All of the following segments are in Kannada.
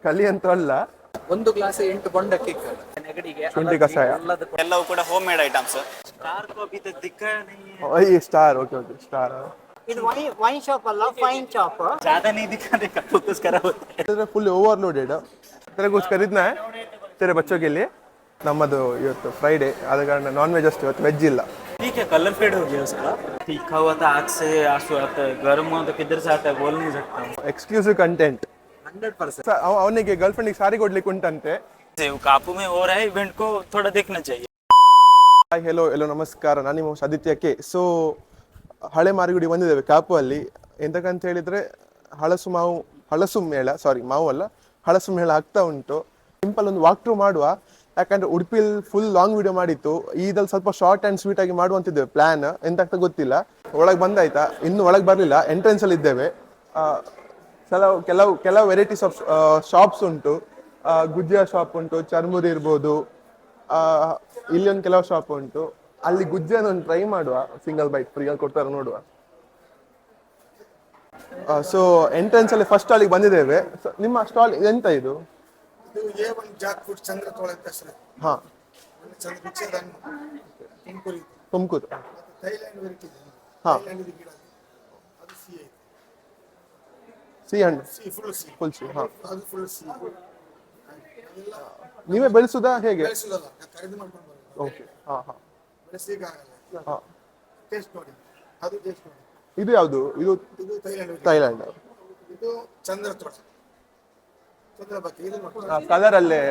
ಕಲಿ ಅಂತ ಅಲ್ಲ, ಒಂದು ಗ್ಲಾಸ್ 8 ಬೊಂಡ ಕಿಕ್ ನೆಗಡಿಗೆ ಶುಂಠಿ ಕಷಾಯ ಎಲ್ಲವೂ ಕೂಡ home made items. Star coffee star. Okay okay star. ಇದು ವೈನ್ ಶಾಪ್ ಅಲ್ಲ, ಫೈನ್ ಶಾಪ್. ज्यादा नहीं दिखा देखा फोकस करा होता है. Full overloaded. तेरे कुछ खरीदना है तेरे बच्चों के लिए? ನಮ್ಮದು ಇವತ್ತು ಫ್ರೈಡೇ ಆದ ಕಾರಣ ನಾನ್ ವೆಜ್ ಅಷ್ಟು, ಇವತ್ತು ವೆಜ್ ಇಲ್ಲ. ठीक है, कलर फेड हो गया उसका. तीखा हुआ था आग से आंसू आता है, गर्म हुआ तो किधर से आता है बोल नहीं सकता हूँ. Exclusive content. 100% ಅವನಿಗೆ ಗರ್ಲ್ ಫ್ರೆಂಡಿಗೆ ಸಾರಿ ಕೊಡ್ಲಿಕ್ಕೆ ಉಂಟಂತೆ. कापू में हो रहा है इवेंट को थोड़ा देखना चाहिए. ಹಾಯ್ ಹೆಲೋ ನಮಸ್ಕಾರ, ನಾನು ನಿಮ್ಮ ಆದಿತ್ಯ ಕೆ. ಸೊ ಹಳೆ ಮಾರಿಗುಡಿ ಬಂದಿದ್ದೇವೆ ಕಾಪು ಅಲ್ಲಿ. ಎಂತಕ್ಕಂತ ಹೇಳಿದ್ರೆ ಹಳಸು ಮೇಳ, ಸಾರಿ ಮಾವು ಅಲ್ಲ, ಹಳಸು ಮೇಳ ಆಗ್ತಾ ಉಂಟು. ಸಿಂಪಲ್ ಒಂದು ವಾಕ್ ಥ್ರೂ ಮಾಡುವ, ಯಾಕಂದ್ರೆ ಉಡುಪಿಲಿ ಫುಲ್ ಲಾಂಗ್ ವಿಡಿಯೋ ಮಾಡಿತ್ತು, ಈದಲ್ಲಿ ಸ್ವಲ್ಪ ಶಾರ್ಟ್ ಆ್ಯಂಡ್ ಸ್ವೀಟ್ ಆಗಿ ಮಾಡುವಂತಿದ್ದೇವೆ. ಪ್ಲಾನ್ ಎಂತ ಗೊತ್ತಿಲ್ಲ. ಒಳಗೆ ಬಂದಾಯ್ತಾ? ಇನ್ನು ಒಳಗೆ ಬರಲಿಲ್ಲ, ಎಂಟ್ರೆನ್ಸ್ ಅಲ್ಲಿ ಇದ್ದೇವೆ. ಕೆಲವು ವೆರೈಟೀಸ್ ಆಫ್ ಶಾಪ್ಸ್ ಉಂಟು. ಗುಜ್ಜಾ ಶಾಪ್ ಉಂಟು, ಚರ್ಮುರಿ ಇರ್ಬೋದು, ಇಲ್ಲಿ ಒಂದು ಕೆಲವು ಶಾಪ್ ಉಂಟು. ಅಲ್ಲಿ ಗುಜ್ಜಾನ ಒಂದು ಟ್ರೈ ಮಾಡುವ, ಸಿಂಗಲ್ ಬೈಟ್ ಫ್ರೀಯಾಗಿ ಕೊಡ್ತಾರೆ ನೋಡುವ. ಸೊ ಎಂಟ್ರೆನ್ಸ್ ಅಲ್ಲಿ ಫಸ್ಟ್ ಸ್ಟಾಲಿಗೆ ಬಂದಿದ್ದೇವೆ. ನಿಮ್ಮ ಸ್ಟಾಲ್ ಎಂತ ಇದು? ಹಾ, ತುಮಕೂರು. ಹಾ, ಸಿ ಹಣ್ಣು ಫುಲ್ ಸಿ. ಹಾ, ನೀವೇ ಬೆಳೆಸುದಾ ಹೇಗೆ? ಓಕೆ. ಹಾ ಹಾ. ಇದು ಯಾವುದು? ಇದು ಥೈಲ್ಯಾಂಡ್. ಇದು ಚಂದ್ರತೋಟ. ಕಲರ್ ಅಲ್ಲೇ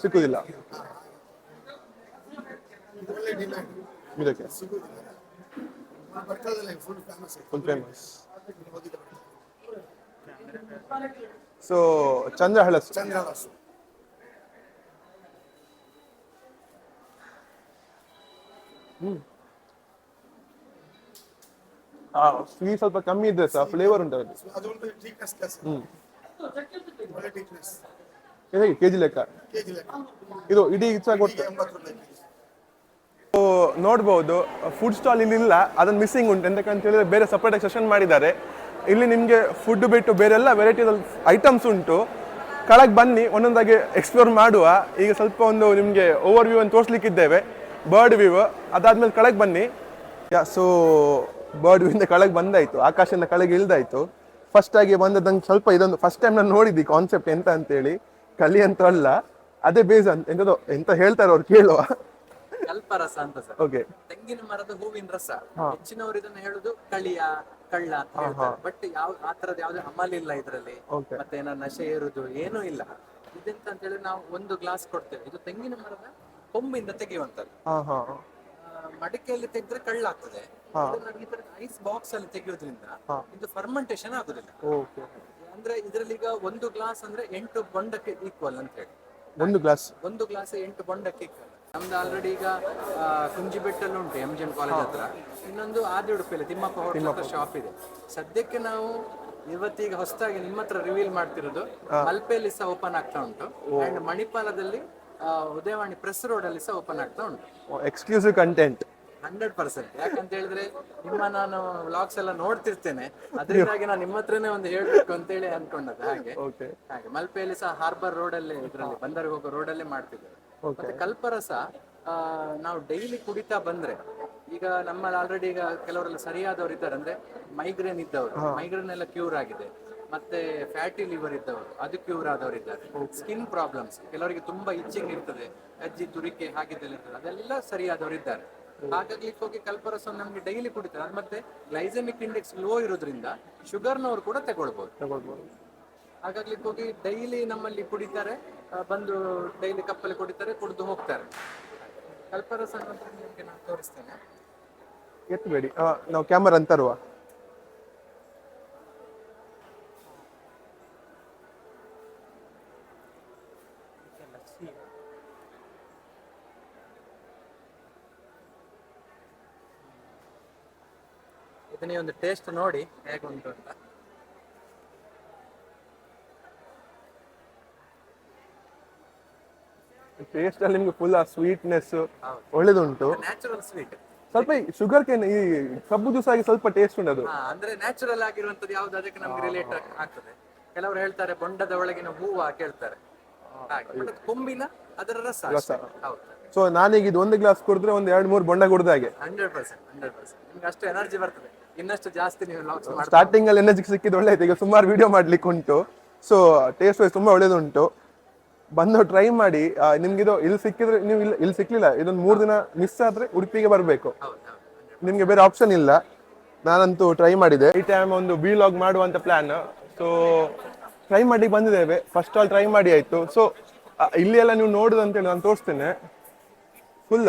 ಸಿಕ್ಕುದಿಲ್ಲ ಇದಕ್ಕೆ. Full famous. ಸೊ ಚಂದ್ರಹಳಸು. ಸ್ವೀಟ್ ಸ್ವಲ್ಪ ಕಮ್ಮಿ ಇದ್ರೆ ಸಹ ಫ್ಲೇವರ್ ಉಂಟು ಅದು. ಹೇಗೆ ಕೆಜಿ ಲೆಕ್ಕ? ಇದು ಇಡೀ ನೋಡ್ಬೋದು. ಫುಡ್ ಸ್ಟಾಲ್ ಇಲ್ಲಿ ಇಲ್ಲ, ಅದನ್ನ ಮಿಸ್ಸಿಂಗ್ ಉಂಟು. ಎಂತಕ್ಕಂತ ಹೇಳಿದ್ರೆ ಬೇರೆ ಸಪ್ರೇಟ್ ಸೆಷನ್ ಮಾಡಿದ್ದಾರೆ. ಇಲ್ಲಿ ನಿಮಗೆ ಫುಡ್ ಬಿಟ್ಟು ಬೇರೆಲ್ಲ ವೆರೈಟಿ ಐಟಮ್ಸ್ ಉಂಟು. ಕೆಳಗೆ ಬನ್ನಿ, ಒಂದೊಂದಾಗಿ ಎಕ್ಸ್ಪ್ಲೋರ್ ಮಾಡುವ. ಈಗ ಸ್ವಲ್ಪ ಒಂದು ನಿಮಗೆ ಓವರ್ ವ್ಯೂ ಅನ್ನು ತೋರಿಸ್ಲಿಕ್ಕಿದ್ದೇವೆ, ಬರ್ಡ್ ವ್ಯೂ. ಅದಾದ್ಮೇಲೆ ಕೆಳಗೆ ಬನ್ನಿ. ಸೊ ಬರ್ಡ್ ವ್ಯೂ ಇಂದ ಕೆಳಗೆ ಬಂದಾಯ್ತು, ಆಕಾಶದಿಂದ ಕೆಳಗೆ ಇಳ್ದಾಯ್ತು. ಫಸ್ಟ್ ಆಗಿ ಬಂದದಂಗೆ ಸ್ವಲ್ಪ ಇದೊಂದು ಫಸ್ಟ್ ಟೈಮ್ ನಾನು ನೋಡಿದ್ದಿ ಕಾನ್ಸೆಪ್ಟ್ ಎಂತ ಅಂತೇಳಿ. ಕಲಿ ಅಂತ ಅಲ್ಲ, ಅದೇ ಬೇಸ್ ಅಂತ ಎಂತ ಹೇಳ್ತಾರೆ ಅವ್ರು ಕೇಳುವ. ಕಲ್ಪರಸ ಅಂತ ಸರ್. ಓಕೆ. ತೆಂಗಿನ ಮರದ ಹೂವಿನ ರಸ. ಹೆಚ್ಚಿನವರು ಇದನ್ನ ಹೇಳುದು ಕಳಿಯ ಕಳ್ಳ ಅಂತ ಹೇಳ್ತಾರೆ. ಬಟ್ ಆ ತರದ ಯಾವ್ದು ಅಮಲ್ ಇಲ್ಲ ಇದರಲ್ಲಿ, ಮತ್ತೆ ಏನೋ ನಶೆ ಇರುದು ಏನೂ ಇಲ್ಲ. ಇದೆಂತ ಅಂತ ಹೇಳಿದ್ರೆ ನಾವು ಒಂದು ಗ್ಲಾಸ್ ಕೊಡ್ತೇವೆ. ಇದು ತೆಂಗಿನ ಮರದ ಕೊಂಬಿಂದ ತೆಗೆಯುವಂತದ್ದು. ಮಡಿಕೆಯಲ್ಲಿ ತೆಗೆದ್ರೆ ಕಳ್ಳಾಗ್ತದೆ. ಐಸ್ ಬಾಕ್ಸ್ ಅಲ್ಲಿ ತೆಗೆಯೋದ್ರಿಂದ ಇದು ಫರ್ಮೆಂಟೇಶನ್ ಆಗುದಿಲ್ಲ. ಅಂದ್ರೆ ಇದರಲ್ಲಿ ಈಗ ಒಂದು ಗ್ಲಾಸ್ ಅಂದ್ರೆ 8 ಬೊಂಡಕ್ಕೆ ಈಕ್ವಲ್ ಅಂತ ಹೇಳಿ. ಒಂದು ಗ್ಲಾಸ್ 8 ಬೊಂಡಕ್ಕೆ ಈಕ್ವಲ್. ನಮ್ದು ಆಲ್ರೆಡಿ ಈಗ ಕುಂಜಿಬೆಟ್ಟಲ್ಲಿ ಉಂಟು, MGM ಕಾಲೇಜ್ ಹತ್ರ. ಇನ್ನೊಂದು ಆದಿ ಉಡುಪಿಯಲ್ಲಿ ತಿಮ್ಮಪ್ಪ ಹೋಟೆಲ್ ಶಾಪ್ ಇದೆ. ಸದ್ಯಕ್ಕೆ ನಾವು ಇವತ್ತೀಗ ಹೊಸದಾಗಿ ನಿಮ್ಮ ಹತ್ರ ರಿವೀಲ್ ಮಾಡ್ತಿರೋದು ಮಲ್ಪೆಯಲ್ಲಿ ಸಹ ಓಪನ್ ಆಗ್ತಾ ಉಂಟು, ಅಂಡ್ ಮಣಿಪಾಲದಲ್ಲಿ ಉದಯವಾಣಿ ಪ್ರೆಸ್ ರೋಡ್ ಅಲ್ಲಿ ಸಹ ಓಪನ್ ಆಗ್ತಾ ಉಂಟು. Exclusive content 100%. ಯಾಕಂತ ಹೇಳಿದ್ರೆ ನಿಮ್ಮ ನಾನು ವ್ಲಾಗ್ಸ್ ಎಲ್ಲ ನೋಡ್ತಿರ್ತೇನೆ, ಅದರಿಂದಾಗಿ ನಾನು ನಿಮ್ಮ ಹತ್ರನೇ ಒಂದು ಹೇಳ್ಬೇಕು ಅಂತೇಳಿ ಅನ್ಕೊಂಡದ್ದು. ಹಾಗೆ ಮಲ್ಪೆಯಲ್ಲಿ ಸಹ ಹಾರ್ಬರ್ ರೋಡ್ ಅಲ್ಲೇ, ಇದರಲ್ಲಿ ಬಂದರಿಗೆ ಹೋಗೋ ರೋಡ್ ಅಲ್ಲೇ ಮಾಡ್ತಿದ್ದೇವೆ. ಮತ್ತೆ ಕಲ್ಪರಸ ನಾವು ಡೈಲಿ ಕುಡಿತಾ ಬಂದ್ರೆ, ಈಗ ನಮ್ಮಲ್ಲಿ ಆಲ್ರೆಡಿ ಈಗ ಕೆಲವರೆಲ್ಲ ಸರಿಯಾದವರು ಇದ್ದಾರೆ. ಅಂದ್ರೆ ಮೈಗ್ರೇನ್ ಇದ್ದವರು, ಮೈಗ್ರೇನ್ ಎಲ್ಲ ಕ್ಯೂರ್ ಆಗಿದೆ. ಮತ್ತೆ ಫ್ಯಾಟಿ ಲಿವರ್ ಇದ್ದವರು, ಅದು ಕ್ಯೂರ್ ಆದವರು ಇದ್ದಾರೆ. ಸ್ಕಿನ್ ಪ್ರಾಬ್ಲಮ್ಸ್, ಕೆಲವರಿಗೆ ತುಂಬಾ ಇಚ್ಚಿಂಗ್ ಇರ್ತದೆ, ಅಜ್ಜಿ ತುರಿಕೆ ಹಾಗಿದ್ದೆಲ್ಲ ಇರ್ತದೆ, ಅದೆಲ್ಲ ಸರಿಯಾದವರು ಇದ್ದಾರೆ. ಹಾಗಾಗಿ ಹೋಗಿ ಕಲ್ಪರಸ ನಮ್ಗೆ ಡೈಲಿ ಕುಡಿತಾರೆ. ಅದು ಮತ್ತೆ ಗ್ಲೈಸೆಮಿಕ್ ಇಂಡೆಕ್ಸ್ ಲೋ ಇರೋದ್ರಿಂದ ಶುಗರ್ನವರು ಕೂಡ ತಗೊಳ್ಬಹುದು. ಹಾಗಾಗಿ ಹೋಗಿ ಡೈಲಿ ನಮ್ಮಲ್ಲಿ ಕುಡಿತಾರೆ, ಬಂದು ಡೈಲಿ ಕಪ್ಪಲ್ಲಿ ಕುಡಿತಾರೆ, ಕುಡಿದು ಹೋಗ್ತಾರೆ. ಕಲ್ಪರಸ ನಿಮಗೆ ನಾನು ತೋರಿಸ್ತೇನೆ. ಎತ್ತಬೇಡಿ, ನಾವು ಕ್ಯಾಮರಾ ಅಂತರುವ. ಇದನ್ನೇ ಒಂದು ಟೇಸ್ಟ್ ನೋಡಿ ಹೇಗೆ ಉಂಟು ಅಂತ. ಟೇಸ್ಟ್ ಅಲ್ಲಿ ನಿಮ್ಗೆ ಫುಲ್ ಆ ಸ್ವೀಟ್ನೆಸ್ ಒಳ್ಳೇದುಂಟು. Natural sweet. ಸ್ವಲ್ಪ ಶುಗರ್ ಕೇನ್ ಈ ಕಬ್ಬು ಜ್ಯೂಸ್ ಆಗಿ ಸ್ವಲ್ಪ ಟೇಸ್ಟ್ ಉಂಟು ಅದು. ಅಂದ್ರೆ ನ್ಯಾಚುರಲ್ ಆಗಿರುವಂತದ್ದು ಯಾವ್ದು ಅದಕ್ಕೆ ನಮ್ಗೆ ರಿಲೇಟ್ ಆಗ್ತದೆ. ಕೆಲವರು ಹೇಳ್ತಾರೆ ಬೊಂಡದ ಒಳಗಿನ ಹೂವ ಕೇಳ್ತಾರೆ, ಹಾಗೆ but ಅದು ಕೊಂಬಿನ ಅದರ ರಸ ಅಷ್ಟೇ. ಹೌದು. ಸೊ ನಾನೀಗ ಇದು ಒಂದು ಗ್ಲಾಸ್ ಕುಡಿದ್ರೆ ಒಂದು 2-3 ಬೊಂಡ ಕುಡ್ದ ಹಾಗೆ. 100% ನಿಮ್ಗೆ ಅಷ್ಟು ಎನರ್ಜಿ ಬರ್ತದೆ. ಇನ್ನಷ್ಟು ಜಾಸ್ತಿ ನೀವು ಲಾಕ್ಸ್ ಮಾಡಿ. ಸ್ಟಾರ್ಟಿಂಗ್ ಅಲ್ಲಿ ಎನರ್ಜಿ ಸಿಕ್ಕಿದ್ದು ಒಳ್ಳೆ ಆಯ್ತು. ಈಗ ಸುಮಾರು ವಿಡಿಯೋ ಮಾಡ್ಲಿಕ್ಕೆ ಉಂಟು. ಸೊ ಟೇಸ್ಟ್ ವೈಸ್ ತುಂಬಾ ಒಳ್ಳೇದುಂಟು. ಬಂದು ಟ್ರೈ ಮಾಡಿ. ನಿಮ್ಗೆ ಇದು ಇಲ್ಲಿ ಸಿಕ್ಕಿದ್ರೆ ನೀವು ಇಲ್ಲಿ ಸಿಕ್ಲಿಲ್ಲ, ಇದೊಂದು 3 ದಿನ ಮಿಸ್ ಆದ್ರೆ ಉಡುಪಿಗೆ ಬರಬೇಕು. ನಿಮ್ಗೆ ಬೇರೆ ಆಪ್ಷನ್ ಇಲ್ಲ. ನಾನಂತೂ ಟ್ರೈ ಮಾಡಿದೆ. ಈ ಟೈಮ್ ಒಂದು ವ್ಲಾಗ್ ಮಾಡುವಂತ ಪ್ಲಾನ್. ಸೊ ಟ್ರೈ ಮಾಡಿ ಬಂದಿದ್ದೇವೆ. ಫಸ್ಟ್ ಆಲ್ ಟ್ರೈ ಮಾಡಿ ಆಯ್ತು. ಸೊ ಇಲ್ಲಿ ಎಲ್ಲ ನೀವು ನೋಡುದು ಅಂತೇಳಿ ನಾನು ತೋರಿಸ್ತೇನೆ. ಫುಲ್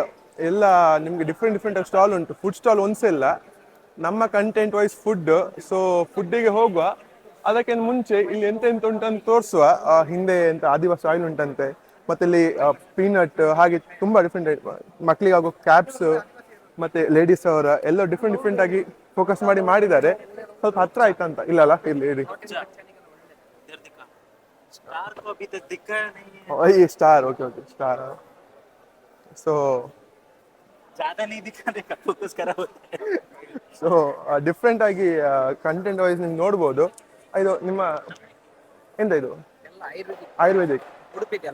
ಎಲ್ಲ ನಿಮ್ಗೆ ಡಿಫ್ರೆಂಟ್ ಸ್ಟಾಲ್ ಉಂಟು. ಫುಡ್ ಸ್ಟಾಲ್ ಒಂದ್ಸೇ ಇಲ್ಲ, ನಮ್ಮ ಕಂಟೆಂಟ್ ವೈಸ್ ಫುಡ್. ಸೊ ಫುಡ್ಡಿಗೆ ಹೋಗುವ ಅದಕ್ಕೆ ಮುಂಚೆ ಇಲ್ಲಿ ಎಂತ ಉಂಟಂತ ತೋರಿಸುವ. ಹಿಂದೆ ಎಂತ ಆದಿವಾಸಿ ಆಯಿಲ್ ಉಂಟಂತೆ, ಮತ್ತೆ ಇಲ್ಲಿ ಪೀನಟ್, ಹಾಗೆ ತುಂಬಾ ಡಿಫ್ರೆಂಟ್ ಮಕ್ಳಿಗೆ ಆಗೋ ಕ್ಯಾಪ್ಸ್, ಮತ್ತೆ ಲೇಡೀಸ್ ಅವರ ಎಲ್ಲ ಡಿಫ್ರೆಂಟ್ ಆಗಿ ಫೋಕಸ್ ಮಾಡಿದ್ದಾರೆ. ಸ್ವಲ್ಪ ಹತ್ರ ಆಯ್ತಂತ ಇಲ್ಲಲ್ಲ, ಇಲ್ಲಿ ಇರಿ star. Okay star. So so different ಆಗಿ ಕಂಟೆಂಟ್ ವೈಸ್ ನಿಮ್ಗೆ ನೋಡ್ಬೋದು. ಇದು ನಿಮ್ಮ ಎಂತ ಇದು Ayurvedic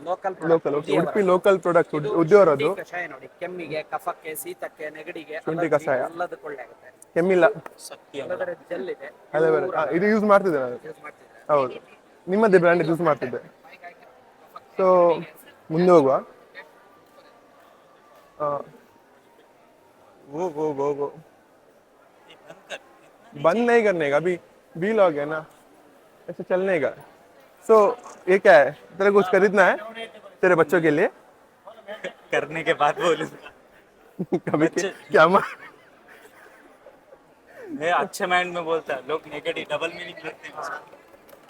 local Udupi local product ಉದ್ಯೋರದು. ನೋಡಿ, ಕೆಮ್ಮಿಗೆ, ಕಫಕ್ಕೆ, ಶೀತಕ್ಕೆ, ನೆಗಡಿಗೆ ಶುಂಠಿ ಕಷಾಯ ಎಲ್ಲದಕ್ಕೂ ಒಳ್ಳೆ ಆಗುತ್ತೆ. ಕೆಮ್ಮಿಲ್ಲ. ಜೆಲ್ ಇದೆ, ಇದು ಯೂಸ್ ಮಾಡ್ತಿದ್ದೆ ನಾನು. ಹೌದು, ನಿಮ್ಮದೇ ಬ್ರ್ಯಾಂಡ್ ಯೂಸ್ ಮಾಡ್ತಿದ್ದೆ. ಸೊ ಮುಂದೆ ಹೋಗುವ. वो बंद नहीं करने का अभी व्लॉग है ना, ऐसे चलने का. सो ये क्या है, तेरे कुछ खरीदना है तेरे बच्चों के लिए? करने के बाद बोलूंगा. कभी क्या मैं अच्छे माइंड में बोलता है, लोग नेगेटिव डबल मीनिंग लेते हैं.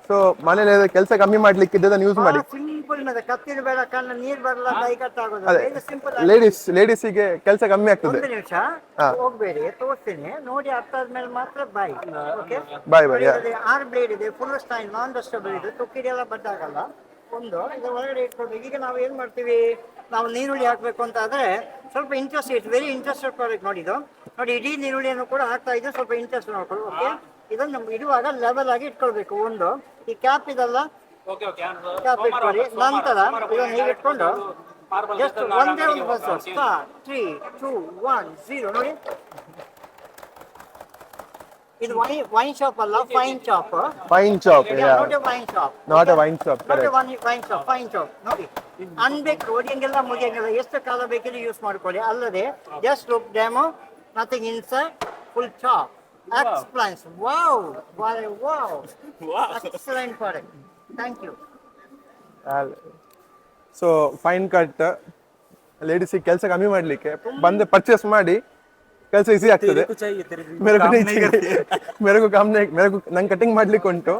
ಸೊ ಮನೇಲಿ ಕೆಲಸ ಕಮ್ಮಿ ಮಾಡ್ಲಿಕ್ಕಿದ್ದೆ ನಾನು ಯೂಸ್ ಮಾಡಿ. ಸಿಂಪಲ್ ಇದೆ, ಕತ್ತಿನ ಬೇಡ, ಕಣ್ಣು ನೀರ್ ಬರಲ್ಲ, ಕೈ ಕಟ್ಟಾಗೋದು. ಅದೇ ಸಿಂಪಲ್. ಲೇಡೀಸಿಗೆ ಕೆಲಸ ಕಮ್ಮಿ ಆಗ್ತದೆ. ಒಂದು ನಿಮಿಷ ಹೋಗ್ಬೇಡಿ, ತೋರಿಸ್ತೀನಿ ನೋಡಿ. ಅರ್ಥ ಆದ್ಮೇಲೆ ಮಾತ್ರ ಬಾಯ್. ಓಕೆ, ಬಾಯ್ 6 ಬ್ಲೇಡ್ ಇದೆ, ಫುಲ್ ಸ್ಟೈಲ್, ನಾನ್ ಡಸ್ಟಬಲ್ ಇದೆ, ತುಕ್ಕಿದೆಲ್ಲ ಬಡ್ಡಾಗಲ್ಲ. ಒಂದು ಇದ್ರ ಒಳಗಡೆ ಇಟ್ಕೊಳ್ಬೇಕು. ಈಗ ನಾವು ಏನ್ ಮಾಡ್ತೀವಿ, ನಾವು ನೀರುಳ್ಳಿ ಹಾಕ್ಬೇಕು ಅಂತ ಆದ್ರೆ ಸ್ವಲ್ಪ interest, it's very interested product. ನೋಡಿದ್ದು ನೋಡಿ, ಇಡೀ ನೀರುಳ್ಳಿಯನ್ನು ಕೂಡ ಹಾಕ್ತಾ ಇದ್ದು, ಸ್ವಲ್ಪ ಇಂಟ್ರೆಸ್ಟ್ ನೋಡ್ಕೊಳ್ಳಿ. ಓಕೆ, ಇದನ್ನು ನಮ್ಗೆ ಇಡುವಾಗ ಲೆವೆಲ್ ಆಗಿ ಇಟ್ಕೊಳ್ಬೇಕು. ಒಂದು ಈ ಕ್ಯಾಪ್ ಇದಲ್ಲ, ಕ್ಯಾಪ್ ಇಟ್ಕೊಳ್ಳಿ. ನಂತರ ಇದನ್ನು ಹೀಗೆ ಇಟ್ಕೊಂಡು ಜಸ್ಟ್ ಒಂದೇ ಒಂದು ಬಸ್ 3, 2, 1, 0 ನೋಡಿ. ಇದು ವೈನ್ ಶಾಪ್ ಅಲ್ಲ, fine shop. Fine shop, not a wine shop, not a wine shop, not a wine shop, fine shop. ನೋಡಿ, ಅನ್ಬೇಕು ಹೊಡಿಯಂಗೆಲ್ಲ ಮುಗಿಯಂಗೆಲ್ಲ ಎಷ್ಟು ಕಾಲ ಬೇಕಿದ್ರೆ ಯೂಸ್ ಮಾಡ್ಕೊಳ್ಳಿ. ಅಲ್ಲದೆ just look demo, nothing inside, full shop. Excellent. Wow. Excellent product. Thank you. So fine cut ಲೇಡೀಸಿಗೆ ಕೆಲಸ ಕಮ್ಮಿ ಮಾಡ್ಲಿಕ್ಕೆ ಬಂದು ಪರ್ಚೇಸ್ ಮಾಡಿ ಕೆಲಸ ಈಸಿ ಆಗ್ತದೆ. मेरे को ನಂಗೆ ಕಟಿಂಗ್ ಮಾಡ್ಲಿಕ್ಕೆ ಉಂಟು.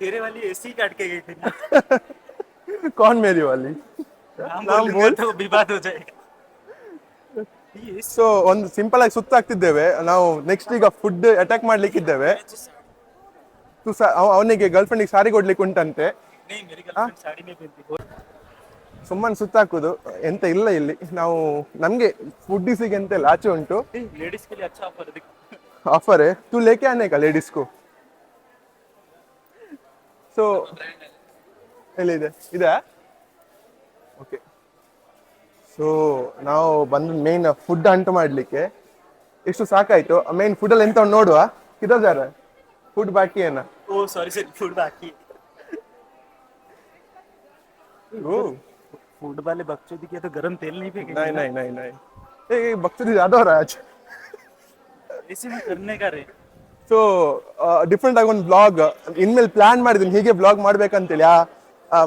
तेरे वाली ऐसी काट के गई थी ना. कौन मेरी वाली? नाम बोल तो विवाद हो जाएगा. ಸೊ ಒಂದು ಸಿಂಪಲ್ ಆಗಿ ಸುತ್ತಾಗ್ತಿದ್ದೇವೆ ನಾವು. ನೆಕ್ಸ್ಟ್ ಈಗ ಫುಡ್ ಅಟ್ಯಾಕ್ ಮಾಡ್ಲಿಕ್ಕಿದ್ದೇವೆ. ಅವನಿಗೆ ಗರ್ಲ್ ಫ್ರೆಂಡಿಗೆ ಸಾರಿ ಕೊಡ್ಲಿಕ್ಕೆ ಉಂಟಂತೆ. ಸುಮ್ಮನೆ ಸುತ್ತಾಕುದು ಎಂತ ಇಲ್ಲ ಇಲ್ಲಿ. ನಾವು ನಮ್ಗೆ ಫುಡ್ಡಿಸಿಗೆ ಎಂತ ಇಲ್ಲ, ಆಚೆ ಉಂಟು लेडीज के लिए अच्छा ऑफर है. ಆಫರ್. तू लेके आने का लेडीज को. ಸೊ ಎಲ್ಲಿದೆ ಇದೆ. ಓಕೆ, ಸೊ ನಾವು ಬಂದು ಮೇನ್ ಫುಡ್ ಹಂಟ್ ಮಾಡ್ಲಿಕ್ಕೆ. ಎಷ್ಟು ಸಾಕಾಯ್ತು. ಮೇನ್ ಫುಡ್ ಅಲ್ಲಿ ಎಂತ ಉಂಟು ನೋಡುವ. ಕಿಧರ್ ಫುಡ್ ಬಾಕಿ ಏನ? ओ सॉरी सर, फूड बाकी. फूड वाले बकचोदी के तो गरम तेल नहीं फेंकेंगे. नहीं ये बकचोदी ज्यादा हो रहा है आज. इसी में करने का रे. ಸೊ ಡಿಫ್ರೆಂಟ್ ಆಗಿ ಒಂದು ಬ್ಲಾಗ್ ಇನ್ಮೇಲೆ ಪ್ಲಾನ್ ಮಾಡಿದ್ದೀನಿ, ಹೀಗೆ ಬ್ಲಾಗ್ ಮಾಡ್ಬೇಕಂತೇಳಿ.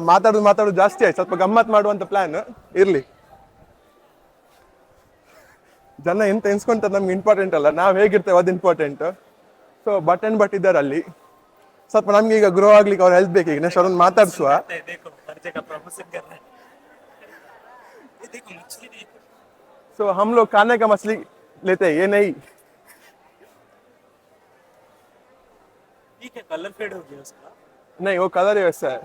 ಮಾತಾಡೋದು ಜಾಸ್ತಿ ಆಯ್ತು. ಸ್ವಲ್ಪ ಗಮ್ಮತ್ ಮಾಡುವಂತ ಪ್ಲಾನ್ ಇರ್ಲಿ. ಜನ ಎಂತ ಎನ್ಸ್ಕೊಂತಾರೆ ನಮ್ಗೆ ಇಂಪಾರ್ಟೆಂಟ್ ಅಲ್ಲ, ನಾವ್ ಹೇಗಿರ್ತೇವೆ ಅದು ಇಂಪಾರ್ಟೆಂಟ್. ಸೊ ಬಟ್ ಇದ್ದಾರೆ ಅಲ್ಲಿ. ಸ್ವಲ್ಪ ನಮ್ಗೆ ಈಗ ಗ್ರೋ ಆಗ್ಲಿಕ್ಕೆ ಅವ್ರ ಹೆಲ್ಪ್ ಬೇಕು. ಈಗ ನೆಕ್ಸ್ಟ್ ಅವ್ರನ್ನ ಮಾತಾಡ್ಸುವ. देखो हर जगह प्रमोशन कर रहे हैं. ये देखो मछली देखो. ಸೊ हम लोग खाने का मछली लेते हैं, ये नहीं. ठीक है, कलर फेड हो गया उसका. नहीं वो कलर ही वैसा है.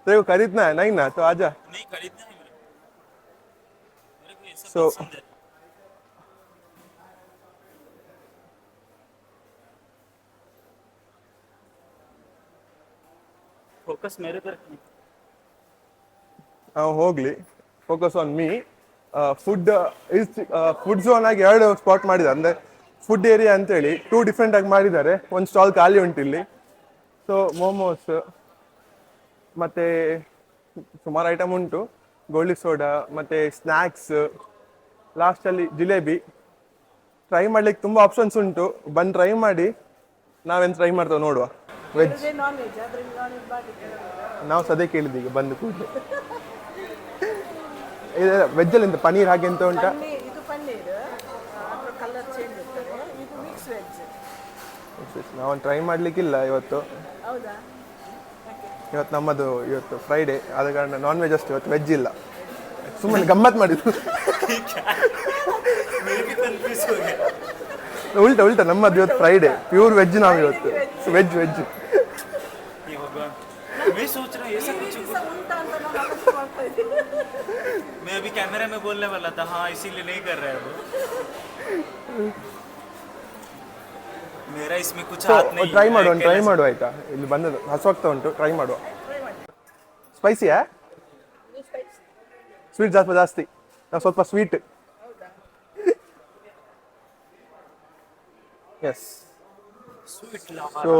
तेरे को खरीदना है नहीं ना, तो आजा. नहीं खरीदना है मेरे को ऐसा So- पसंद है. फोकस मेरे पर ಹೋಗ್ಲಿ, focus on me. Food food zone ಆಗಿ 2 ಸ್ಪಾಟ್ ಮಾಡಿದ್ದಾರೆ, ಅಂದರೆ ಫುಡ್ ಏರಿಯಾ ಅಂತೇಳಿ 2 ಡಿಫ್ರೆಂಟ್ ಆಗಿ ಮಾಡಿದ್ದಾರೆ. ಒಂದು ಸ್ಟಾಲ್ ಖಾಲಿ ಉಂಟು ಇಲ್ಲಿ. ಸೊ ಮೋಮೋಸ್ ಮತ್ತು ಸುಮಾರು ಐಟಮ್ ಉಂಟು, ಗೋಳಿ ಸೋಡಾ ಮತ್ತು ಸ್ನ್ಯಾಕ್ಸ್, ಲಾಸ್ಟಲ್ಲಿ ಜಿಲೇಬಿ. ಟ್ರೈ ಮಾಡ್ಲಿಕ್ಕೆ ತುಂಬ ಆಪ್ಷನ್ಸ್ ಉಂಟು, ಬಂದು ಟ್ರೈ ಮಾಡಿ. ನಾವೇನು ಟ್ರೈ ಮಾಡ್ತೇವೆ ನೋಡುವ. ವೆಜ್ ನಾವು ಸದ್ಯ ಕೇಳಿದ್ದೀಗ ಬಂದು ಕೂಡಲೇ. ವೆಜ್ಜಲ್ಲಿ ಎಂತ ಪನ್ನೀರ್ ಹಾಗೆ ಎಂತ ಉಂಟಾ? ಇದು ಪನ್ನೀರ್, ಅದ್ರ ಕಲರ್ ಚೇಂಜ್ ಇರ್ತದೆ. ಇದು ಮಿಕ್ಸ್ ವೆಜ್. ನಾವು ಟ್ರೈ ಮಾಡ್ಲಿಕ್ಕಿಲ್ಲ ಇವತ್ತು. ಹೌದಾ? ಇವತ್ತು ನಮ್ಮದು ಇವತ್ತು ಫ್ರೈಡೇ, ಆದ ಕಾರಣ ನಾನ್ ವೆಜ್ ಅಷ್ಟು, ಇವತ್ತು ವೆಜ್ ಇಲ್ಲ. ಸುಮ್ಮನೆ ಗಮ್ಮತ್ ಮಾಡಿದ್ದು. ಉಲ್ಟಾ ನಮ್ಮದು ಇವತ್ತು ಫ್ರೈಡೇ, ಪ್ಯೂರ್ ವೆಜ್ ನಾವು ಇವತ್ತು. ವೆಜ್ मैं सोच रहा हूँ ऐसा कुछ ಉಂಟಾ ಅಂತ ನಾನು ಆಲೋಚನೆ ಮಾಡ್ತಾ ಇದ್ದೀನಿ. मैं अभी कैमरे में बोलने वाला था, हाँ इसीलिए नहीं कर रहा है वो। मेरा इसमें कुछ हाथ नहीं है। ಟ್ರೈ ಮಾಡುವ ಆಯ್ತಾ? ಇಲ್ಲಿ ಬಂದದ್ದು ಹಸುವಾಗ್ತಾ ಉಂಟು, ಟ್ರೈ ಮಾಡುವ. ಸ್ಪೈಸಿಯಾ? ಸ್ವೀಟ್ ಜಾಸ್ತಿ, ನಾವು ಸ್ವಲ್ಪ sweet. Yes. So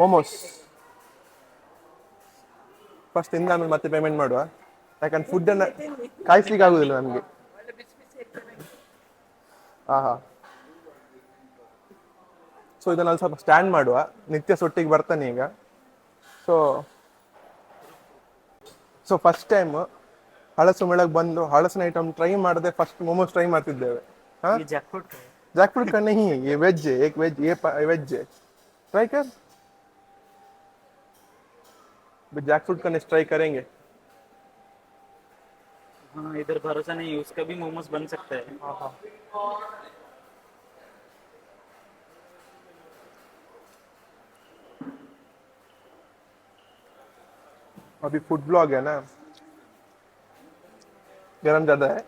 momos first ತಿಂದ ಆಮೇಲೆ ಮತ್ತೆ ಪೇಮೆಂಟ್ ಮಾಡುವ, ಯಾಕಂದ್ರೆ ಫುಡ್ಡನ್ನು ಕಾಯಿಸ್ಲಿಕ್ಕೆ ಆಗುದಿಲ್ಲ ನಮಗೆ. ಹಾ. ಸೊ ಇದನ್ನ ಸ್ವಲ್ಪ ಸ್ಟ್ಯಾಂಡ್ ಮಾಡುವ. ನಿತ್ಯ ಸೊಟ್ಟಿಗೆ ಬರ್ತಾನೆ ಈಗ. ಸೊ ಫಸ್ಟ್ ಟೈಮ್ ಹಳಸು ಮೇಳಕ್ಕೆ ಬಂದು ಹಳಸಿನ ಐಟಮ್ ಟ್ರೈ ಮಾಡದೆ ಫಸ್ಟ್ ಮೋಮೋಸ್ ಟ್ರೈ ಮಾಡ್ತಿದ್ದೇವೆ. हाँ, जैकफ्रूट का नहीं, ये वेज है, एक वेज, ये वेज है, ट्राई कर. जैकफ्रूट का नेक्स्ट ट्राई करेंगे. हाँ, इधर भरोसा नहीं, उसका भी मोमोज बन सकता है. अभी फूड ब्लॉग है ना, गरम ज्यादा है.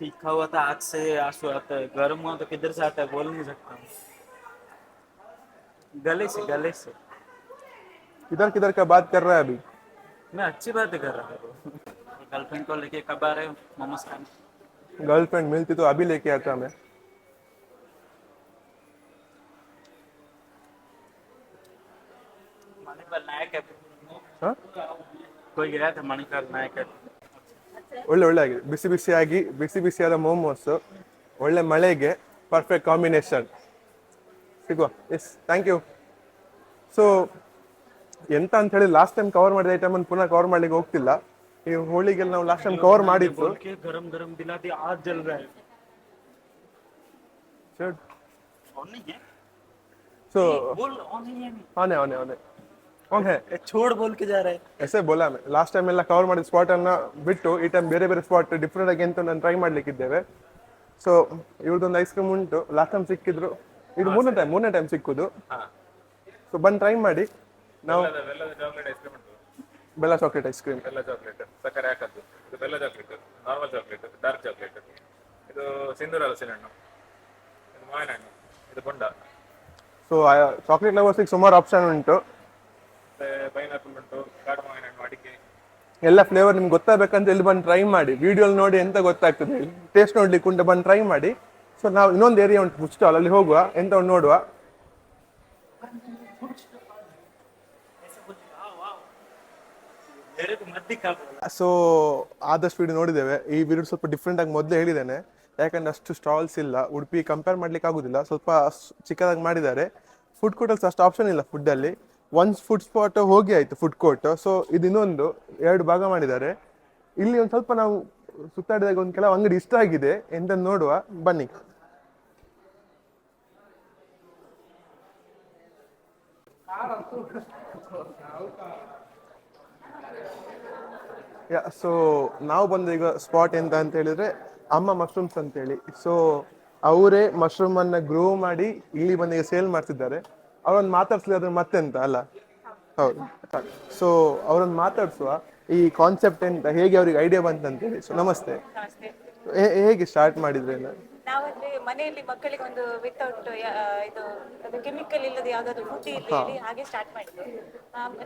तीखा हुआ था, आग से आंसू आता है, गर्म हुआ तो किधर से आता है बोल नहीं सकता. गले से किधर का बात कर रहा है अभी? मैं अच्छी बातें कर रहा हूँ. गर्लफ्रेंड को लेके कब आ रहे हो मोमोज खाने? गर्लफ्रेंड मिलती तो अभी लेके आता मैं. मणिपाल नायक है. हाँ? कोई गया था मणिपाल नायक है. ಒಳ್ಳೆ ಆಗಿದೆ, ಬಿಸಿಯಾದ ಮೋಮೋಸ್, ಒಳ್ಳೆ ಮಳೆಗೆ ಪರ್ಫೆಕ್ಟ್ ಕಾಂಬಿನೇಷನ್. ಸಿಗುವ. Yes, thank you. ಸೊ ಎಂತ ಅಂತ ಹೇಳಿ ಲಾಸ್ಟ್ ಟೈಮ್ ಕವರ್ ಮಾಡಿದ ಐಟಮ್ ಅನ್ನು ಪುನಃ ಕವರ್ ಮಾಡ್ಲಿಕ್ಕೆ ಹೋಗ್ತಿಲ್ಲ. ಈ ಹೋಳಿಗೆಲ್ಲ ನಾವು ಲಾಸ್ಟ್ ಟೈಮ್ ಕವರ್ ಮಾಡಿದ್ದು. गरम दिला दिया, आज जल रहा है. ऑन नहीं है. ಸೊ बोल ऑन नहीं है. ऑन है. छोड़ बोल के जा रहा है. ಎಸೆ ಬೋಲಾ ಮೇ ಲಾಸ್ಟ್ ಟೈಮ್ ಎಲ್ಲ ಕವರ್ ಮಾಡಿದ ಸ್ಪಾಟ್ ಅನ್ನ ಬಿಟ್ಟು ಈ ಟೈಮ್ ಬೇರೆ ಸ್ಪಾಟ್ ಡಿಫ್ರೆಂಟ್ ಆಗಿ ಅಂತ ನಾನು ಟ್ರೈ ಮಾಡ್ಲಿಕ್ಕಿದ್ದೇವೆ. ಸೊ ಇವ್ರದ್ದೊಂದು ಐಸ್ ಕ್ರೀಮ್ ಉಂಟು, ಲಾಸ್ಟ್ ಟೈಮ್ ಸಿಕ್ಕಿದ್ರು, ಇದು ಮೂರನೇ ಟೈಮ್ ಸಿಕ್ಕುದು. ಸೊ ಬಂದು ಟ್ರೈ ಮಾಡಿ. ನಾವು ಬೆಲ್ಲ ಚಾಕ್ಲೇಟ್ ಐಸ್ ಕ್ರೀಮ್, ಸಕ್ಕರೆ ಹಾಕದ್ದು, ಇದು ಬೆಲ್ಲ chocolate, normal chocolate, dark chocolate, ಇದು ಸಿಂಧೂರ ಹಲಸಿನ ಹಣ್ಣು, ಇದು ಮಾವಿನ ಹಣ್ಣು, ಇದು ಬೊಂಡ. ಸೊ ಚಾಕ್ಲೇಟ್ ಲವರ್ಸಿಗೆ ಸುಮಾರು ಆಪ್ಷನ್ ಉಂಟು. ಮತ್ತೆ ಪೈನಾಪಲ್ ಉಂಟು, ಕಾಡು ಮಾವಿನ ಹಣ್ಣು, ಅಡಿಕೆ, ಎಲ್ಲ ಫ್ಲೇವರ್ ನಿಮ್ಗೆ ಗೊತ್ತಾಗಬೇಕಂತ ಇಲ್ಲಿ ಬಂದು ಟ್ರೈ ಮಾಡಿ. ವಿಡಿಯೋಲಿ ನೋಡಿ ಎಂತ ಗೊತ್ತಾಗ್ತದೆ, ಟೇಸ್ಟ್ ನೋಡ್ಲಿಕ್ಕೆ ಉಂಟು, ಬಂದು ಟ್ರೈ ಮಾಡಿ. ಸೊ ನಾವು ಇನ್ನೊಂದು ಏರಿಯಾ ಉಂಟು ಫುಡ್ ಸ್ಟಾಲ್, ಅಲ್ಲಿ ಹೋಗುವ, ಎಂತ ಒಂದು ನೋಡುವ. ಸೊ ಆದಷ್ಟು ವಿಡಿಯೋ ನೋಡಿದ್ದೇವೆ. ಈ ವಿಡಿಯೋ ಸ್ವಲ್ಪ ಡಿಫ್ರೆಂಟ್ ಆಗಿ ಮೊದಲೇ ಹೇಳಿದ್ದೇನೆ, ಯಾಕಂದ್ರೆ ಅಷ್ಟು ಸ್ಟಾಲ್ಸ್ ಇಲ್ಲ, ಉಡುಪಿ ಕಂಪೇರ್ ಮಾಡ್ಲಿಕ್ಕೆ ಆಗುದಿಲ್ಲ, ಸ್ವಲ್ಪ ಚಿಕ್ಕದಾಗಿ ಮಾಡಿದ್ದಾರೆ. ಫುಡ್ ಕೋರ್ಟಲ್ಲಿ ಅಷ್ಟು ಆಪ್ಷನ್ ಇಲ್ಲ ಫುಡ್ಡಲ್ಲಿ. ಒಂದು ಫುಡ್ ಸ್ಪಾಟ್ ಹೋಗಿ ಆಯಿತು ಫುಡ್ ಕೋರ್ಟ್. ಸೊ ಇದು ಇನ್ನೊಂದು 2 ಭಾಗ ಮಾಡಿದ್ದಾರೆ. ಇಲ್ಲಿ ಒಂದು ಸ್ವಲ್ಪ ನಾವು ಸುತ್ತಾಡಿದಾಗ ಒಂದು ಕೆಲವು ಅಂಗಡಿ ಇಷ್ಟ ಆಗಿದೆ, ಎಂತ ನೋಡುವ ಬನ್ನಿ. ಸೊ ನಾವು ಬಂದ ಈಗ ಸ್ಪಾಟ್ ಎಂತ ಅಂತ ಹೇಳಿದ್ರೆ ಅಮ್ಮ ಮಶ್ರೂಮ್ಸ್ ಅಂತೇಳಿ. ಸೊ ಅವರೇ ಮಶ್ರೂಮ್ ಅನ್ನ ಗ್ರೋ ಮಾಡಿ ಇಲ್ಲಿ ಬಂದು ಈಗ ಸೇಲ್ ಮಾಡ್ತಿದ್ದಾರೆ. ಅವರನ್ನು ಮಾತಾಡ್ಸ್ಲಿ, ಅದ್ರ ಮತ್ತೆಂತ ಅಲ್ಲ. ಹೌದು. ಸೊ ಅವರನ್ನು ಮಾತಾಡ್ಸುವ, ಈ ಕಾನ್ಸೆಪ್ಟ್ ಎಂತ, ಹೇಗೆ ಅವ್ರಿಗೆ ಐಡಿಯಾ ಬಂತಂತೇಳಿ. ಸೊ ನಮಸ್ತೆ. ಹೇಗೆ ಸ್ಟಾರ್ಟ್ ಮಾಡಿದ್ರೆ? ನಾವಂದ್ರೆ ಮನೆಯಲ್ಲಿ ಮಕ್ಕಳಿಗೆ ಒಂದು ವಿತೌಟ್ ಇದು ಅದು ಕೆಮಿಕಲ್ ಇಲ್ಲದೆ ಯಾವ್ದಾದ್ರು ಫುಡ್ ಇರ್ಲಿ ಹೇಳಿ ಹಾಗೆ ಸ್ಟಾರ್ಟ್ ಮಾಡಿದ್ವಿ.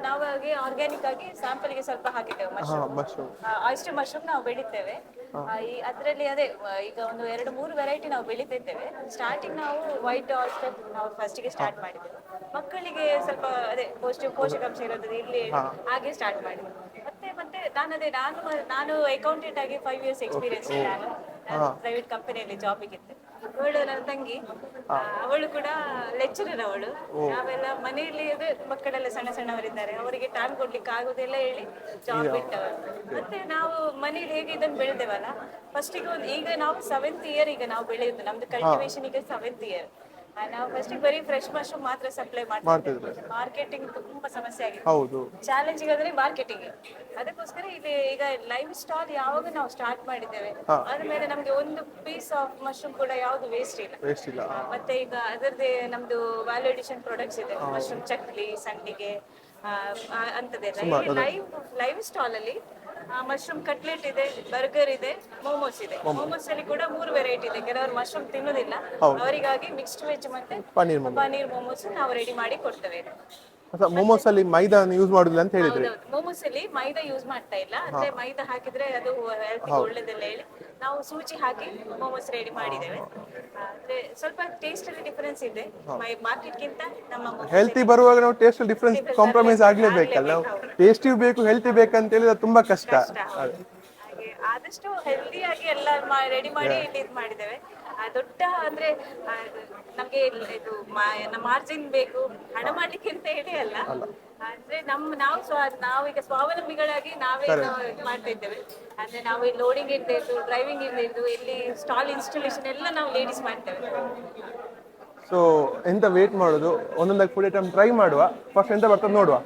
ನಾವು ಹಾಗೆ ಆರ್ಗ್ಯಾನಿಕ್ ಆಗಿ ಸ್ಯಾಂಪಲ್ಗೆ ಸ್ವಲ್ಪ ಹಾಕಿದ್ದೇವೆ ಮಶ್ರೂಮ್. ಮಶ್ರೂಮ್ ಆಯಿಸ್ಟರ್ ಮಶ್ರೂಮ್ ನಾವು ಬೆಳಿತೇವೆ. ಅದರಲ್ಲಿ ಅದೇ ಈಗ ಒಂದು 2-3 ವೆರೈಟಿ ನಾವು ಬೆಳಿತಿದ್ದೇವೆ. ಸ್ಟಾರ್ಟಿಂಗ್ ನಾವು ವೈಟ್ ಆಯಿಸ್ಟರ್ ನಾವು ಫಸ್ಟಿಗೆ ಸ್ಟಾರ್ಟ್ ಮಾಡಿದ್ದೇವೆ. ಮಕ್ಕಳಿಗೆ ಸ್ವಲ್ಪ ಅದೇ ಪೋಷಕಾಂಶ ಇರೋದು ಇಲ್ಲಿ ಹಾಗೆ ಸ್ಟಾರ್ಟ್ ಮಾಡಿದ್ವಿ. ಮತ್ತೆ ನಾನು ಅಕೌಂಟೆಂಟ್ ಆಗಿ 5 years ಎಕ್ಸ್ಪೀರಿಯನ್ಸ್ ನಾನು ಪ್ರೈವೇಟ್ ಕಂಪನಿಯಲ್ಲಿ ಜಾಬಿಗೆ ಇದ್ದೆ. ಅವಳು ನನ್ನ ತಂಗಿ, ಅವಳು ಕೂಡ ಲೆಕ್ಚರರ್. ಅವಳು ನಾವೆಲ್ಲ ಮನೆಯಲ್ಲಿ ಮಕ್ಕಳೆಲ್ಲ ಸಣ್ಣವರಿದ್ದಾರೆ, ಅವರಿಗೆ ಟೈಮ್ ಕೊಡ್ಲಿಕ್ಕೆ ಆಗುದಿಲ್ಲ ಹೇಳಿ ಜಾಬ್ ಬಿಟ್ಟವರು. ಮತ್ತೆ ನಾವು ಮನೇಲಿ ಹೇಗೆ ಇದನ್ನು ಬೆಳೆದೇವಲ್ಲ, ಫಸ್ಟಿಗೆ ಈಗ ನಾವು 7th year ಈಗ ನಾವು ಬೆಳೆಯುದು. ನಮ್ದು ಕಲ್ಟಿವೇಶನ್ ಈಗ 7th year. ನಾವು ಫಸ್ಟ್ ಬರೀ ಫ್ರೆಶ್ ಮಶ್ರೂಮ್ ಮಾತ್ರ ಸಪ್ಲೈ ಮಾಡ್ತಿದ್ವಿ. ಮಾರ್ಕೆಟಿಂಗ್ ತುಂಬಾ ಸಮಸ್ಯೆ ಆಗಿದೆ. ಹೌದು. ಚಾಲೆಂಜಿಂಗ್ ಅಂದ್ರೆ ಮಾರ್ಕೆಟಿಂಗ್. ಅದಕ್ಕೋಸ್ಕರ ಇಲ್ಲಿ ಈಗ ಲೈವ್ ಸ್ಟಾಲ್ ಯಾವಾಗ ನಾವು ಸ್ಟಾರ್ಟ್ ಮಾಡಿದ್ದೇವೆ ಆದ್ಮೇಲೆ ನಮ್ಗೆ ಒಂದು ಪೀಸ್ ಆಫ್ ಮಶ್ರೂಮ್ ಕೂಡ ಯಾವ್ದು ವೇಸ್ಟ್ ಇಲ್ಲ. ಮತ್ತೆ ಈಗ ಅದರದ್ದೇ ನಮ್ದು ವ್ಯಾಲ್ಯೂ ಅಡಿಷನ್ ಪ್ರಾಡಕ್ಟ್ಸ್ ಇದೆ. ಮಶ್ರೂಮ್ ಚಕ್ಲಿ, ಸಂಡಿಗೆ ಅಂತದೆಲ್ಲ. ಲೈವ್ ಸ್ಟಾಲ್ ಅಲ್ಲಿ ಮಶ್ರೂಮ್ ಕಟ್ಲೆಟ್ ಇದೆ, ಬರ್ಗರ್ ಇದೆ, ಮೋಮೋಸ್ ಇದೆ. ಮೋಮೋಸ್ ಅಲ್ಲಿ ಕೂಡ 3 ವೆರೈಟಿ ಇದೆ. ಕೆಲವರು ಮಶ್ರೂಮ್ ತಿನ್ನೋದಿಲ್ಲ, ಅವರಿಗಾಗಿ ಮಿಕ್ಸ್ಡ್ ವೆಜ್ ಮತ್ತೆ ಪನ್ನೀರ್ ಮೋಮೋಸ್ ನಾವು ರೆಡಿ ಮಾಡಿ ಕೊಡ್ತೇವೆ. ಮೋಮೋಸ್ ಅಲ್ಲಿ ಮೈದಾ ಯೂಸ್ ಮಾಡುದಿಲ್ಲ ಅಂತ ಹೇಳಿದ್ರೆ? ಮೋಮೋಸ್ ಅಲ್ಲಿ ಮೈದಾ ಯೂಸ್ ಮಾಡ್ತಾ ಇಲ್ಲ. ಅಂದ್ರೆ ಮೈದಾ ಹಾಕಿದ್ರೆ ಅದು ಹೆಲ್ತ್ ಒಳ್ಳೇದಿಲ್ಲ ಹೇಳಿ ನಾವು ಸೂಜಿ ಹಾಕಿ ಮೋಮೋಸ್ ರೆಡಿ ಮಾಡಿದ್ದೇವೆ. ಅಂದ್ರೆ ಸ್ವಲ್ಪ ಟೇಸ್ಟ್ ಅಲ್ಲಿ ಡಿಫರೆನ್ಸ್ ಇದೆ ಮಾರ್ಕೆಟ್ ಗಿಂತ. ನಮ್ಮ ಹೆಲ್ತಿ ಬರುವಾಗ ನಾವು ಟೇಸ್ಟ್ ಡಿಫರೆನ್ಸ್ ಕಾಂಪ್ರಮೈಸ್ ಆಗ್ಲೇಬೇಕಲ್ಲ. ನಾವು ಟೇಸ್ಟಿ ಬೇಕು ಹೆಲ್ತಿ ಬೇಕಂತ ಹೇಳಿದ್ರೆ ತುಂಬಾ ಕಷ್ಟ. ಹಾಗೆ ಆದಷ್ಟು ಹೆಲ್ದಿ ಆಗಿ ಎಲ್ಲ ರೆಡಿ ಮಾಡಿ ಇಲ್ಲಿ ಇದು ಮಾಡಿದ್ದೇವೆ. ದೊಡ್ಡ ಅಂದ್ರೆ ನಮ್ಗೆ ಇದು ಮಾರ್ಜಿನ್ ಬೇಕು, ಹಣ ಮಾಡ್ಲಿಕ್ಕೆ ಅಂತ ಹೇಳಿ ಅಲ್ಲ. ಅಂದ್ರೆ ನಾವೀಗ ಸ್ವಾವಲಂಬಿಗಳಾಗಿ ನಾವೇ ಮಾಡ್ತಾ ಇದ್ದೇವೆ. ಅಂದ್ರೆ ನಾವು ಇಲ್ಲಿ ಲೋಡಿಂಗ್ ಇರ್ತಿದ್ದು, ಡ್ರೈವಿಂಗ್ ಇರ್ತಿದ್ದು, ಇಲ್ಲಿ ಸ್ಟಾಲ್ ಇನ್ಸ್ಟಾಲೇಷನ್ ಎಲ್ಲ ನಾವು ಲೇಡೀಸ್ ಮಾಡ್ತೇವೆ. ಸೊ ಎಂತ ವೇಟ್ ಮಾಡೋದು, ಒಂದೊಂದಾಗಿ ಫುಡ್ ಐಟಮ್ ಟ್ರೈ ಮಾಡುವ. ಫಸ್ಟ್ ಎಂತ ಬರ್ತದೆ ನೋಡುವ.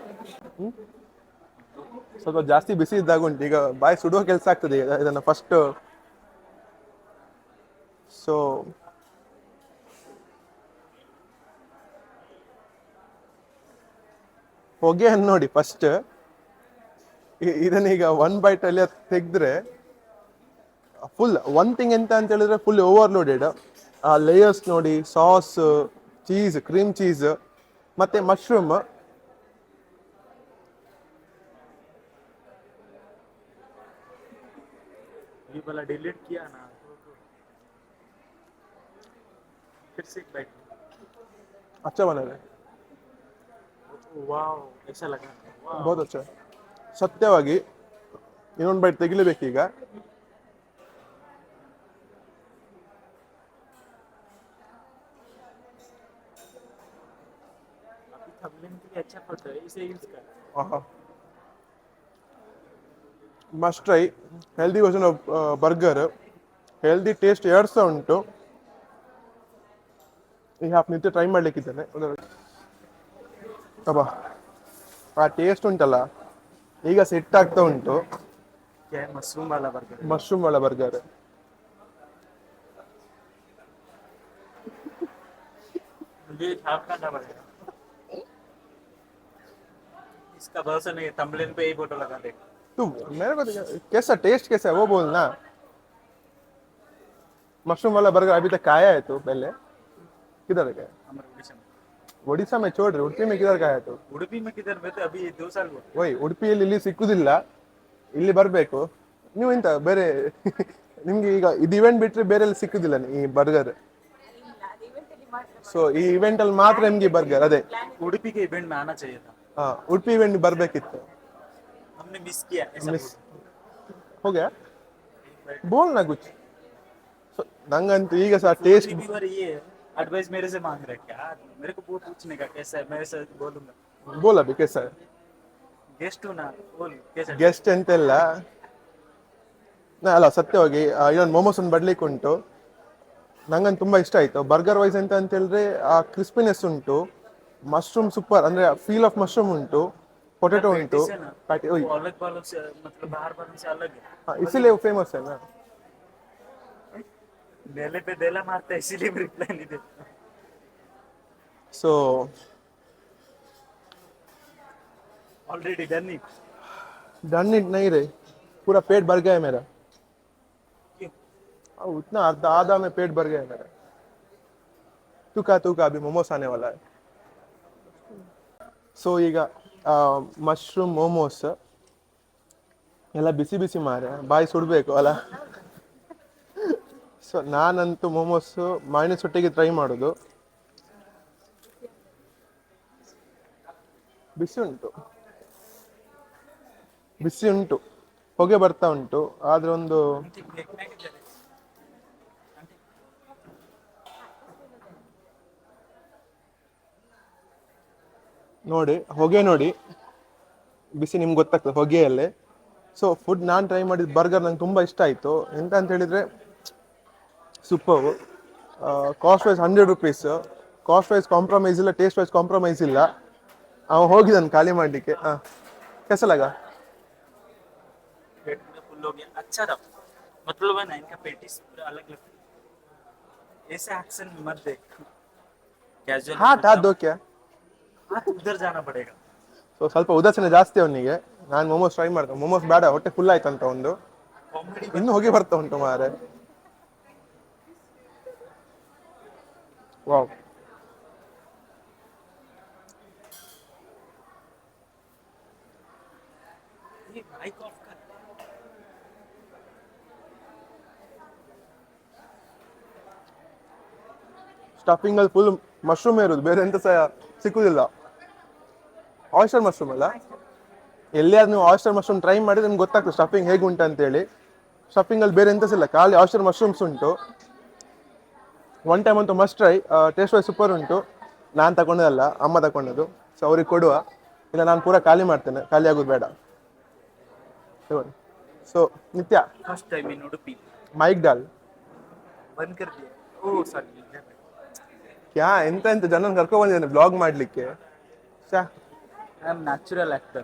ಸ್ವಲ್ಪ ಜಾಸ್ತಿ ಬಿಸಿ ಇದ್ದಾಗ ಉಂಟು, ಈಗ ಬಾಯಿ ಸುಡುವ ಕೆಲಸ ಆಗ್ತದೆ ಇದನ್ನು ಫಸ್ಟ್. ಸೊ ಹೊಗೆಯನ್ನು ನೋಡಿ ಫಸ್ಟ್. ಇದನ್ನೀಗ 1 bite ಅಲ್ಲಿ ತೆಗೆದ್ರೆ ಫುಲ್ ಒನ್ ಥಿಂಗ್ ಎಂತ ಅಂತ ಹೇಳಿದ್ರೆ ಫುಲ್ ಓವರ್ಲೋಡೆಡ್. ಆ ಲೇಯರ್ಸ್ ನೋಡಿ, ಸಾಸ್, ಚೀಸ್, ಕ್ರೀಮ್ ಚೀಸ್ ಮತ್ತೆ ಮಶ್ರೂಮ್. ये वाला डिलीट किया ना, फिर से एक बाइट। अच्छा बना है, वाओ ऐसा लगा, बहुत अच्छा. ಸತ್ಯವಾಗಿ ಇನ್ನೊಂದು ಬೈಟ್ ತೆಗಿಲೇಬೇಕೀಗ. अभी थंबनेल के लिए अच्छा फोटो है, इसे यूज कर. Must try. Healthy version of burger, healthy taste 2 ಸಹ ಉಂಟು. ಈಗ ನಿತ್ಯ ಟ್ರೈ ಮಾಡ್ಲಿಕ್ಕಿದ್ದೇನೆ. ಅಬ್ಬಾ ಆ ಟೇಸ್ಟ್ ಉಂಟಲ್ಲ ಈಗ ಸೆಟ್ ಆಗ್ತಾ ಉಂಟು. मशरूम वाला बर्गर, ಮಶ್ರೂಮ್ ವಾಲ ಬರ್ಗರ್. मुझे छाप करना पड़ेगा, इसका भरोसा नहीं है, थंबनेल पे ही फोटो लगा दे. तू मेरे को कैसा टेस्ट कैसा है वो बोलना. मशरूम वाला बर्गर अभी तक खाया है तो पहले? किधर गया? हमारे उड़ीसा में. ಒಡಿಶಾ में छोड़ रहे, उड़पी में किधर खाया तो? उड़पी में किधर, मैं तो अभी 2 साल हुआ. वही ಉಡುಪಿಯಲ್ಲಿ ಇಲ್ಲಿ ಸಿಕ್ಕುದಿಲ್ಲ, ಇಲ್ಲಿ ಬರಬೇಕು. ನೀವು ಎಂತ ಬೇರೆ ನಿಮ್ಗೆ ಈಗ ಇದು ಇವೆಂಟ್ ಬಿಟ್ರೆ ಬೇರೆ ಎಲ್ಲಿ ಸಿಕ್ಕುದಿಲ್ಲ ಈ ಬರ್ಗರ್? ಸೊ ಈ ಇವೆಂಟ್ ಅಲ್ಲಿ ಮಾತ್ರ ನಿಮ್ಗೆ ಬರ್ಗರ್. ಅದೇ उड़पी के इवेंट में आना चाहिए था. ಉಡುಪಿ ಇವೆಂಟ್ ಬರ್ಬೇಕಿತ್ತು, हमने मिस किया. मिस हो गया. बोलना कुछ. ನಂಗಂತೂ ಈಗ ಸಹ ಟೇಸ್ಟ್. रिव्यूअर ये एडवाइस मेरे से मांग रहे क्या, मेरे को वो पूछने का कैसा है, मैं ऐसा बोलूंगा. बोला भी कैसा है? गेस्ट हूं ना, बोल कैसा है. ಗೆಸ್ಟ್ ಅಂತೆಲ್ಲ ಅಲ್ಲ, ಸತ್ಯವಾಗಿ ಇದೊಂದು ಮೋಮೋಸ್ ಒಂದು ಬಡ್ಲಿಕ್ಕೆ ಉಂಟು. ನಂಗಂತ ತುಂಬಾ ಇಷ್ಟ ಆಯ್ತು. ಬರ್ಗರ್ ವೈಸ್ ಅಂತ ಹೇಳಿದ್ರೆ ಆ ಕ್ರಿಸ್ಪಿನೆಸ್ ಉಂಟು, ಮಶ್ರೂಮ್ ಸೂಪರ್, ಅಂದ್ರೆ ಫೀಲ್ ಆಫ್ ಮಶ್ರೂಮ್ ಉಂಟು, ಪೊಟೆಟೊ ಉಂಟು, ಪ್ಯಾಟಿ. वो अलग वालों से मतलब बाहर वालों से अलग है. इसीलिए वो फेमस है ना. डेले पे डेला मारता है, इसीलिए रिप्लाई नहीं देता. So already done it. Done it नहीं रे, पूरा पेट भर गया है मेरा. क्यों? उतना आधा में पेट भर गया है मेरा। तूका अभी मोमोस आने वाला है। ಸೊ ಈಗ ಮಶ್ರೂಮ್ ಮೋಮೋಸ್ ಎಲ್ಲ ಬಿಸಿ ಬಿಸಿ ಮಾರೆ ಬಾಯಿ ಸುಡಬೇಕು ಅಲ್ಲ. ಸೊ ನಾನಂತೂ ಮೋಮೋಸು ಮೈನಸ್ ಒಟ್ಟಿಗೆ ಟ್ರೈ ಮಾಡೋದು. ಬಿಸಿ ಉಂಟು, ಹೊಗೆ ಬರ್ತಾ ಉಂಟು, ಆದ್ರೆ ಒಂದು ನೋಡಿ ಹೊಗೆ ನೋಡಿ, ಬಿಸಿ ನಿಮ್ಗೆ ಗೊತ್ತಾಗ್ತದೆ ಹೊಗೆಯಲ್ಲೇ. ಸೊ ಫುಡ್ ನಾನು ಟ್ರೈ ಮಾಡಿದ ಬರ್ಗರ್ ನಂಗೆ ತುಂಬ ಇಷ್ಟ ಆಯಿತು. ಎಂತ ಅಂತ ಹೇಳಿದರೆ super. Cost wise 100 rupees, cost wise compromise ಇಲ್ಲ, ಟೇಸ್ಟ್ ವೈಸ್ ಕಾಂಪ್ರಮೈಸ್ ಇಲ್ಲ. ಅವ ಹೋಗಿದ್ದಾನೆ ಖಾಲಿ ಮಾಡಲಿಕ್ಕೆ. ಹಾಂ, कैसा लगा? पेट पूरा फुल हो गया, अच्छा था। मतलब है ना, इनका पेटिस पूरा अलग लगता है। ऐसे एक्शन मत देख, कैजुअल हाथ दो क्या? हाथ उधर जाना पड़ेगा। ಸೊ ಸ್ವಲ್ಪ ಉದಾಸೀನ ಜಾಸ್ತಿ ಅವನಿಗೆ. ನಾನು ಮೋಮೋಸ್ ಟ್ರೈ ಮಾಡ್ದೆ, ಮೋಮೋಸ್ ಬೇಡ, ಹೊಟ್ಟೆ ಫುಲ್ ಆಯ್ತಂತ ಒಂದು. कॉमेडी ಇನ್ನು ಹೋಗಿ ಬರ್ತಾ ಉಂಟು ಮಾರೆ. ವಾವ್, ये माइक ऑफ कर। ಸ್ಟಫಿಂಗ್ ಅಲ್ಲಿ ಫುಲ್ ಮಶ್ರೂಮ್ ಇರೋದು, ಬೇರೆ ಎಂತ ಸಹ ಸಿಕ್ಕುದಿಲ್ಲ. ಆಯಿಸ್ಟರ್ ಮಶ್ರೂಮ್ ಅಲ್ಲ, ಎಲ್ಲಿಯಾದ್ರೂ ನೀವು ಆಯಿಸ್ಟರ್ ಮಶ್ರೂಮ್ ಟ್ರೈ ಮಾಡಿದ್ರೆ ನಿಮ್ಗೆ ಗೊತ್ತಾಗ್ತದೆ ಸ್ಟಫಿಂಗ್ ಹೇಗೆ ಉಂಟು ಅಂತೇಳಿ. ಸ್ಟಫಿಂಗ್ ಅಲ್ಲಿ ಬೇರೆ ಎಂತ ಇಲ್ಲ, ಖಾಲಿ ಆಯಿಸ್ಟರ್ ಮಶ್ರೂಮ್ಸ್ ಉಂಟು. ಒನ್ ಟೈಮ್ ಅಂತೂ must try, taste wise super ಉಂಟು. ನಾನು ತಗೊಂಡದಲ್ಲ, ಅಮ್ಮ ತಗೊಂಡದು. ಸೊ ಅವ್ರಿಗೆ ಕೊಡುವ, ಇಲ್ಲ ನಾನು ಪೂರ ಖಾಲಿ ಮಾಡ್ತೇನೆ, ಖಾಲಿ ಆಗೋದು ಬೇಡ. So Nitya first time in Udupi mic ಡಾಲ್ बंद कर दिया। ओह सॉरी, ಕ್ಯಾ ಎಂತ ಜನ ಕರ್ಕೊ ಬಂದಿದ್ದಾನೆ ಬ್ಲಾಗ್ ಮಾಡ್ಲಿಕ್ಕೆ. I am natural actor.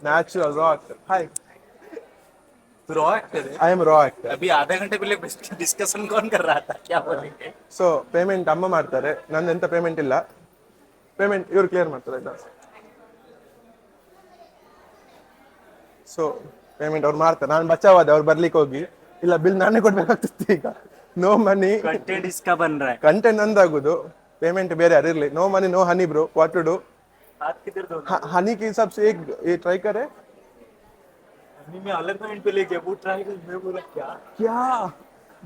Natural raw actor. Hi, raw actor है। I am raw actor. अभी आधा घंटे पहले डिस्कशन कौन कर रहा था, क्या बोलेंगे? ಸೊ ಪೇಮೆಂಟ್ ಅಮ್ಮ ಮಾಡ್ತಾರೆ, ನಂದು ಎಂತ ಪೇಮೆಂಟ್ ಇಲ್ಲ. ಪೇಮೆಂಟ್ ಇವ್ರು ಕ್ಲಿಯರ್ ಮಾಡ್ತಾರೆ ಆಯ್ತಾ. ಸೊ ಪೇಮೆಂಟ್ ಅವ್ರು ಮಾಡ್ತಾರೆ, ನಾನು ಬಚಾವಾದೆ ಅವ್ರು ಬರ್ಲಿಕ್ಕೆ ಹೋಗಿ. ಇಲ್ಲ ಬಿಲ್ ನಾನೇ ಕೊಡ್ಬೇಕಾಗ್ತದೆ ಈಗ. ನೋ ಮನಿ, कंटेंट इसका बन रहा है। ಕಂಟೆಂಟ್ ನಂದಾಗುದು, ಪೇಮೆಂಟ್ ಬೇರೆ ಯಾರು ಇರ್ಲಿ. No money no honey bro, what to do. हाथ किधर धोना? हनी के हिसाब से एक ये ट्राई करे हनी में अलग पॉइंट पे लेके वो ट्राई कर, मैं बोला क्या क्या